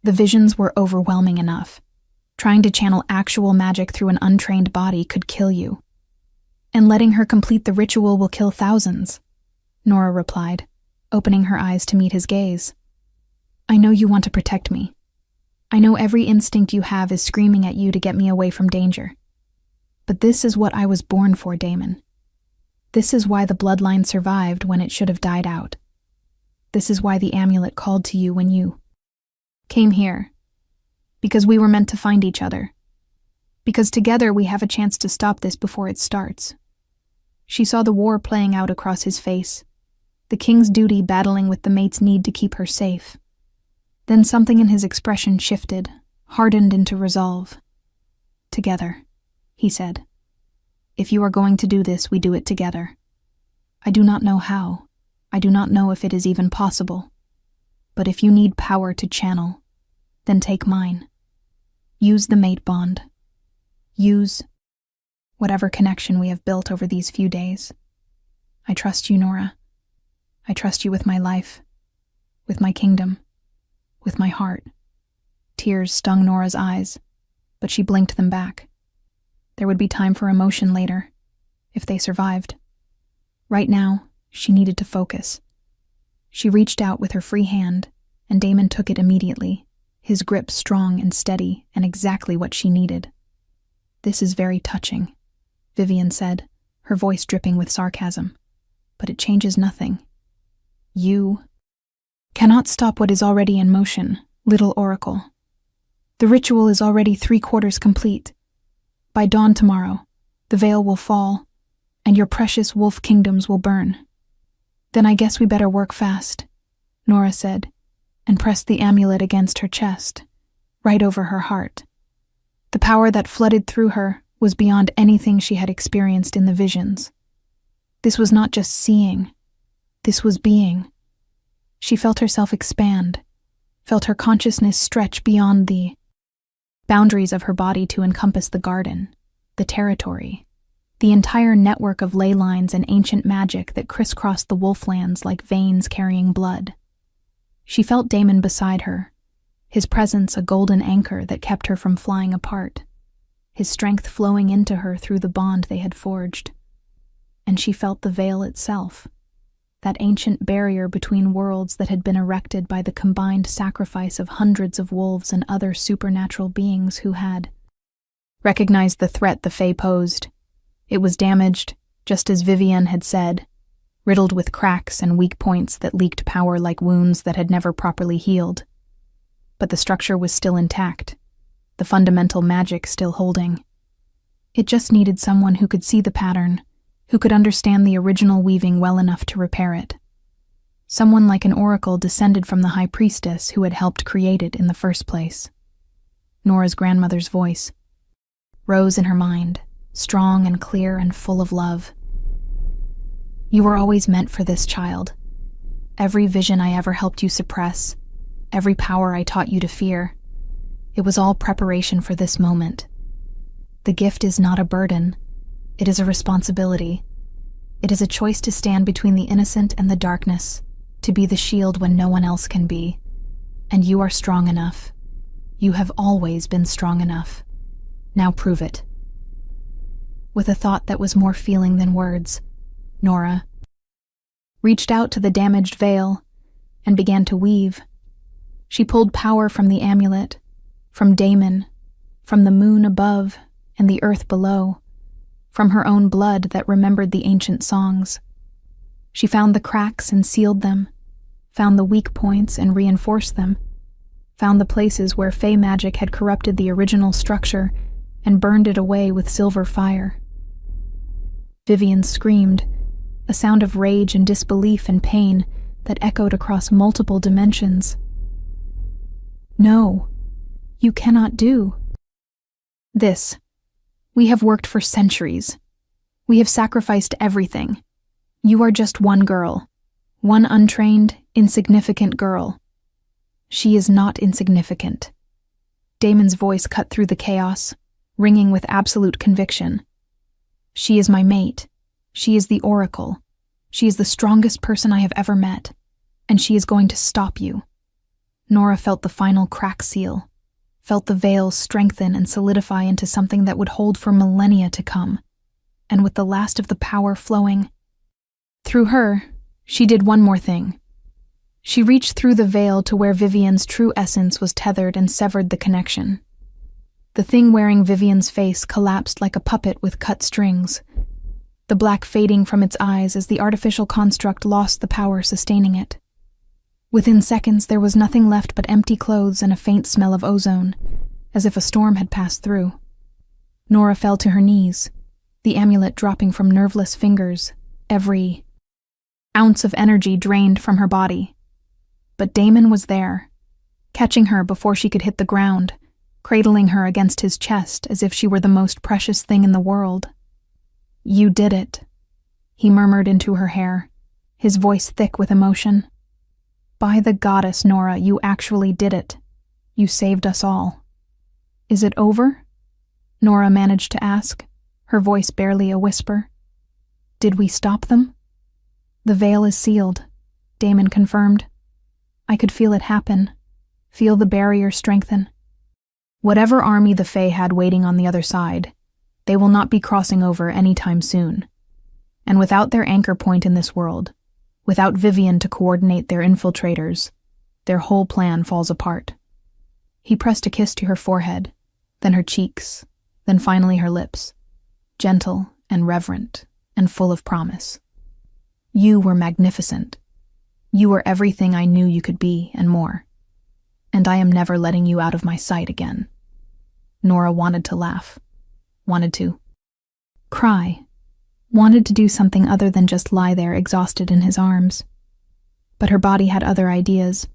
The visions were overwhelming enough. Trying to channel actual magic through an untrained body could kill you. And letting her complete the ritual will kill thousands," Nora replied, opening her eyes to meet his gaze. "I know you want to protect me. I know every instinct you have is screaming at you to get me away from danger. But this is what I was born for, Damon. This is why the bloodline survived when it should have died out. This is why the amulet called to you when you came here. Because we were meant to find each other. Because together we have a chance to stop this before it starts." She saw the war playing out across his face, the king's duty battling with the mate's need to keep her safe. Then something in his expression shifted, hardened into resolve. "Together," he said. "If you are going to do this, we do it together. I do not know how. I do not know if it is even possible. But if you need power to channel, then take mine. Use the mate bond. Use whatever connection we have built over these few days. I trust you, Nora. I trust you with my life, with my kingdom, with my heart." Tears stung Nora's eyes, but she blinked them back. There would be time for emotion later, if they survived. Right now, she needed to focus. She reached out with her free hand, and Damon took it immediately, his grip strong and steady and exactly what she needed. "This is very touching," Vivian said, her voice dripping with sarcasm. "But it changes nothing. You cannot stop what is already in motion, little oracle. The ritual is already 3/4 complete. By dawn tomorrow, the veil will fall, and your precious wolf kingdoms will burn." "Then I guess we better work fast," Nora said, and pressed the amulet against her chest, right over her heart. The power that flooded through her was beyond anything she had experienced in the visions. This was not just seeing, this was being. She felt herself expand, felt her consciousness stretch beyond the boundaries of her body to encompass the garden, the territory, the entire network of ley lines and ancient magic that crisscrossed the wolflands like veins carrying blood. She felt Damon beside her, his presence a golden anchor that kept her from flying apart, his strength flowing into her through the bond they had forged. And she felt the veil itself, that ancient barrier between worlds that had been erected by the combined sacrifice of hundreds of wolves and other supernatural beings who had recognized the threat the Fae posed. It was damaged, just as Vivian had said, riddled with cracks and weak points that leaked power like wounds that had never properly healed. But the structure was still intact, the fundamental magic still holding. It just needed someone who could see the pattern, who could understand the original weaving well enough to repair it. Someone like an oracle descended from the high priestess who had helped create it in the first place. Nora's grandmother's voice rose in her mind, strong and clear and full of love. "You were always meant for this, child. Every vision I ever helped you suppress, every power I taught you to fear, it was all preparation for this moment. The gift is not a burden. It is a responsibility. It is a choice to stand between the innocent and the darkness, to be the shield when no one else can be. And you are strong enough. You have always been strong enough. Now prove it." With a thought that was more feeling than words, Nora reached out to the damaged veil and began to weave. She pulled power from the amulet, from Damon, from the moon above and the earth below, from her own blood that remembered the ancient songs. She found the cracks and sealed them, found the weak points and reinforced them, found the places where Fae magic had corrupted the original structure and burned it away with silver fire. Vivian screamed, a sound of rage and disbelief and pain that echoed across multiple dimensions. "No, you cannot do this. We have worked for centuries. We have sacrificed everything. You are just one girl, one untrained, insignificant girl." "She is not insignificant." Damon's voice cut through the chaos, ringing with absolute conviction. "She is my mate. She is the oracle. She is the strongest person I have ever met, and she is going to stop you." Nora felt the final crack seal, felt the veil strengthen and solidify into something that would hold for millennia to come, and with the last of the power flowing through her, she did one more thing. She reached through the veil to where Vivian's true essence was tethered and severed the connection. The thing wearing Vivian's face collapsed like a puppet with cut strings, the black fading from its eyes as the artificial construct lost the power sustaining it. Within seconds, there was nothing left but empty clothes and a faint smell of ozone, as if a storm had passed through. Nora fell to her knees, the amulet dropping from nerveless fingers, every ounce of energy drained from her body. But Damon was there, catching her before she could hit the ground, cradling her against his chest as if she were the most precious thing in the world. "You did it," he murmured into her hair, his voice thick with emotion. "By the goddess, Nora, you actually did it. You saved us all." "Is it over?" Nora managed to ask, her voice barely a whisper. "Did we stop them?" "The veil is sealed," Damon confirmed. "I could feel it happen, feel the barrier strengthen. Whatever army the Fae had waiting on the other side, they will not be crossing over anytime soon. And without their anchor point in this world, Without Vivian to coordinate their infiltrators, their whole plan falls apart. He pressed a kiss to her forehead, then her cheeks, then finally her lips, gentle and reverent and full of promise. You were magnificent. You were everything I knew you could be and more. And I am never letting you out of my sight again. Nora wanted to laugh, wanted to cry, wanted to do something other than just lie there exhausted in his arms. But her body had other ideas,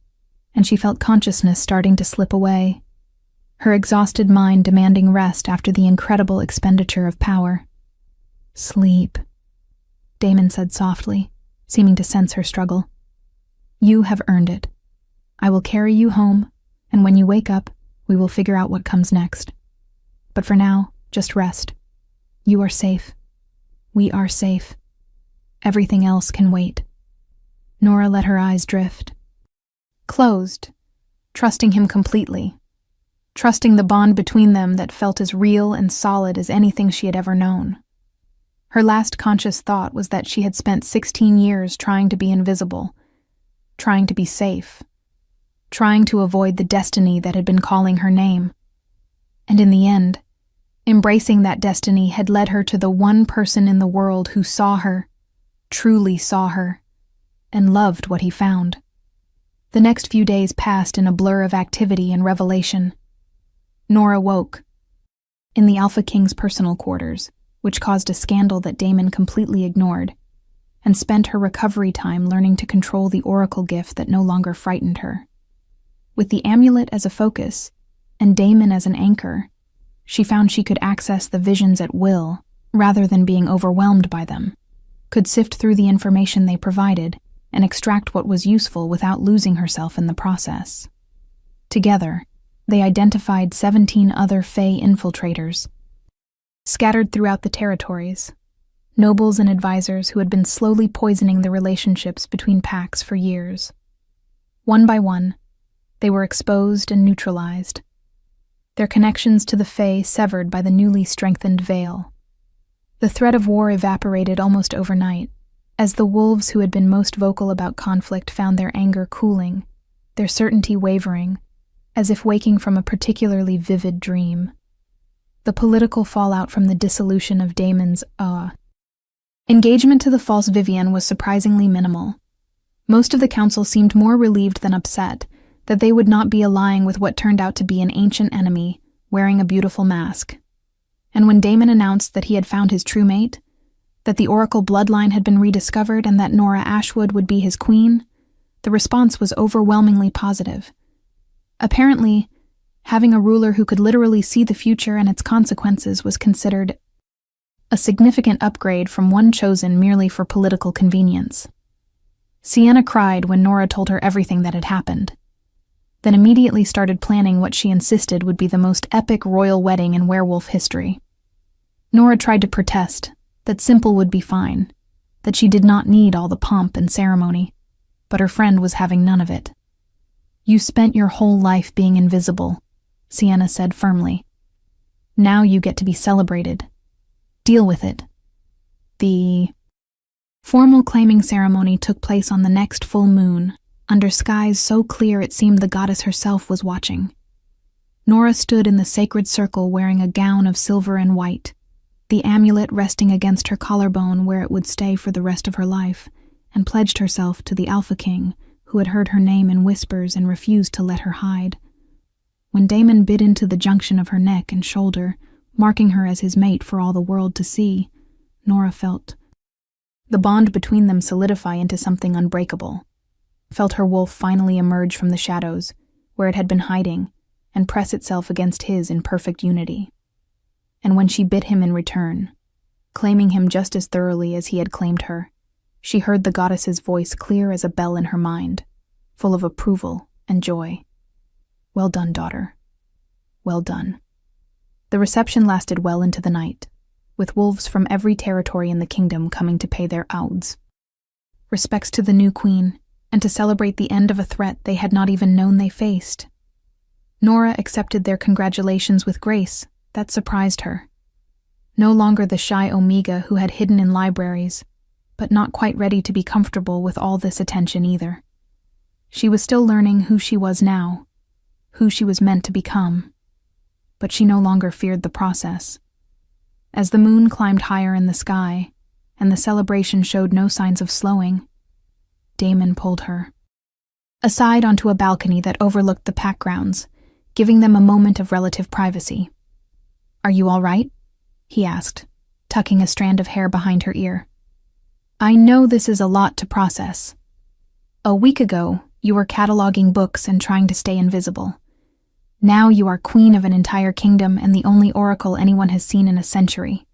and she felt consciousness starting to slip away, her exhausted mind demanding rest after the incredible expenditure of power. Sleep, Damon said softly, seeming to sense her struggle. You have earned it. I will carry you home, and when you wake up, we will figure out what comes next. But for now, just rest. You are safe. We are safe. Everything else can wait. Nora let her eyes drift. Closed, trusting him completely, trusting the bond between them that felt as real and solid as anything she had ever known. Her last conscious thought was that she had spent 16 years trying to be invisible, trying to be safe, trying to avoid the destiny that had been calling her name. And in the end, embracing that destiny had led her to the one person in the world who saw her, truly saw her, and loved what he found. The next few days passed in a blur of activity and revelation. Nora woke in the Alpha King's personal quarters, which caused a scandal that Damon completely ignored, and spent her recovery time learning to control the oracle gift that no longer frightened her. With the amulet as a focus, and Damon as an anchor, she found she could access the visions at will, rather than being overwhelmed by them, could sift through the information they provided, and extract what was useful without losing herself in the process. Together, they identified 17 other Fae infiltrators, scattered throughout the territories, nobles and advisors who had been slowly poisoning the relationships between packs for years. One by one, they were exposed and neutralized, their connections to the Fae severed by the newly strengthened veil. The threat of war evaporated almost overnight, as the wolves who had been most vocal about conflict found their anger cooling, their certainty wavering, as if waking from a particularly vivid dream. The political fallout from the dissolution of Damon's engagement to the false Vivian was surprisingly minimal. Most of the council seemed more relieved than upset that they would not be allying with what turned out to be an ancient enemy wearing a beautiful mask. And when Damon announced that he had found his true mate, that the Oracle bloodline had been rediscovered and that Nora Ashwood would be his queen, the response was overwhelmingly positive. Apparently, having a ruler who could literally see the future and its consequences was considered a significant upgrade from one chosen merely for political convenience. Sienna cried when Nora told her everything that had happened, then immediately started planning what she insisted would be the most epic royal wedding in werewolf history. Nora tried to protest that simple would be fine, that she did not need all the pomp and ceremony, but her friend was having none of it. You spent your whole life being invisible, Sienna said firmly. Now you get to be celebrated. Deal with it. The formal claiming ceremony took place on the next full moon, under skies so clear it seemed the goddess herself was watching. Nora stood in the sacred circle wearing a gown of silver and white, the amulet resting against her collarbone where it would stay for the rest of her life, and pledged herself to the Alpha King, who had heard her name in whispers and refused to let her hide. When Damon bit into the junction of her neck and shoulder, marking her as his mate for all the world to see, Nora felt the bond between them solidify into something unbreakable, felt her wolf finally emerge from the shadows, where it had been hiding, and press itself against his in perfect unity. And when she bit him in return, claiming him just as thoroughly as he had claimed her, she heard the goddess's voice clear as a bell in her mind, full of approval and joy. Well done, daughter. Well done. The reception lasted well into the night, with wolves from every territory in the kingdom coming to pay their ouds. Respects to the new queen, and to celebrate the end of a threat they had not even known they faced. Nora accepted their congratulations with grace that surprised her. No longer the shy Omega who had hidden in libraries, but not quite ready to be comfortable with all this attention either. She was still learning who she was now, who she was meant to become, but she no longer feared the process. As the moon climbed higher in the sky, and the celebration showed no signs of slowing, Damon pulled her aside onto a balcony that overlooked the pack grounds, giving them a moment of relative privacy. "Are you all right?" he asked, tucking a strand of hair behind her ear. "I know this is a lot to process. A week ago, you were cataloging books and trying to stay invisible. Now you are queen of an entire kingdom and the only oracle anyone has seen in a century."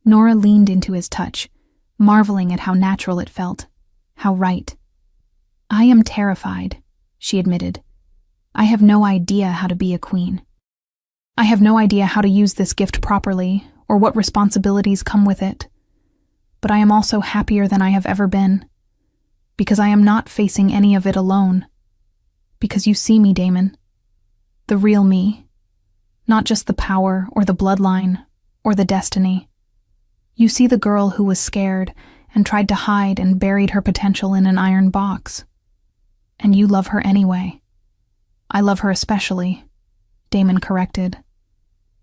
Nora leaned into his touch, marveling at how natural it felt, how right. "I am terrified," she admitted. "I have no idea how to be a queen. I have no idea how to use this gift properly or what responsibilities come with it. But I am also happier than I have ever been, because I am not facing any of it alone. Because you see me, Damon. The real me. Not just the power or the bloodline or the destiny. You see the girl who was scared and tried to hide and buried her potential in an iron box. And you love her anyway. I love her especially," Damon corrected.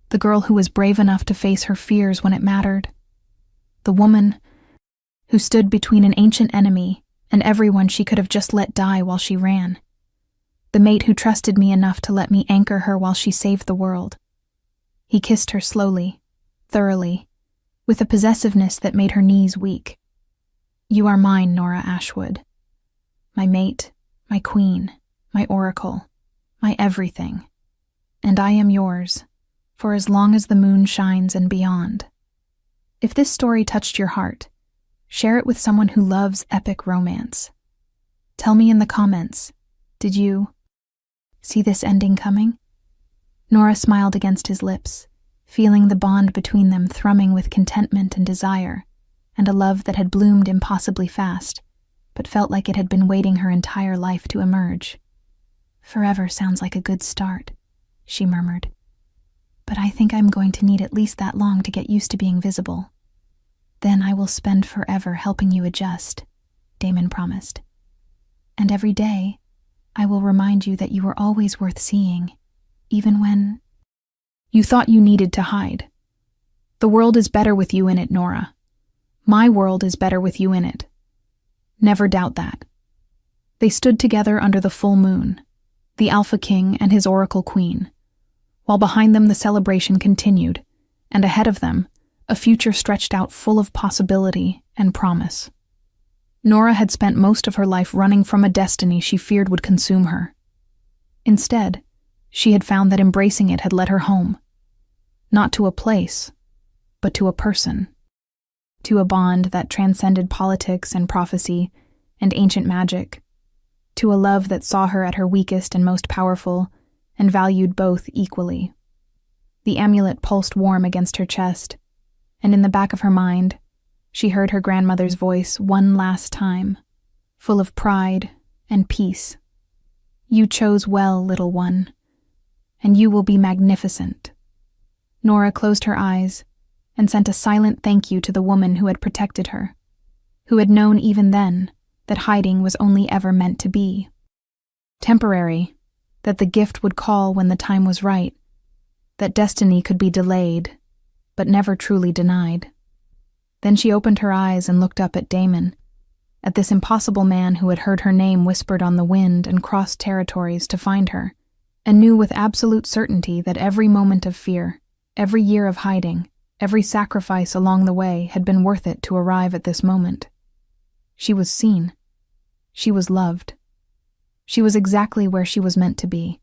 "The girl who was brave enough to face her fears when it mattered. The woman who stood between an ancient enemy and everyone she could have just let die while she ran. The mate who trusted me enough to let me anchor her while she saved the world." He kissed her slowly, thoroughly, with a possessiveness that made her knees weak. "You are mine, Nora Ashwood. My mate, my queen, my oracle, my everything. And I am yours, for as long as the moon shines and beyond." If this story touched your heart, share it with someone who loves epic romance. Tell me in the comments, did you see this ending coming? Nora smiled against his lips, feeling the bond between them thrumming with contentment and desire, and a love that had bloomed impossibly fast, but felt like it had been waiting her entire life to emerge. "Forever sounds like a good start," she murmured. "But I think I'm going to need at least that long to get used to being visible. Then I will spend forever helping you adjust," Damon promised. "And every day, I will remind you that you were always worth seeing, even when you thought you needed to hide. The world is better with you in it, Nora. My world is better with you in it. Never doubt that." They stood together under the full moon, the Alpha King and his Oracle Queen, while behind them the celebration continued, and ahead of them, a future stretched out full of possibility and promise. Nora had spent most of her life running from a destiny she feared would consume her. Instead, she had found that embracing it had led her home. Not to a place, but to a person. To a bond that transcended politics and prophecy and ancient magic. To a love that saw her at her weakest and most powerful and valued both equally. The amulet pulsed warm against her chest, and in the back of her mind, she heard her grandmother's voice one last time, full of pride and peace. "You chose well, little one, and you will be magnificent." Nora closed her eyes and sent a silent thank you to the woman who had protected her, who had known even then that hiding was only ever meant to be temporary, that the gift would call when the time was right, that destiny could be delayed, but never truly denied. Then she opened her eyes and looked up at Damon, at this impossible man who had heard her name whispered on the wind and crossed territories to find her, and knew with absolute certainty that every moment of fear, every year of hiding, every sacrifice along the way had been worth it to arrive at this moment. She was seen. She was loved. She was exactly where she was meant to be.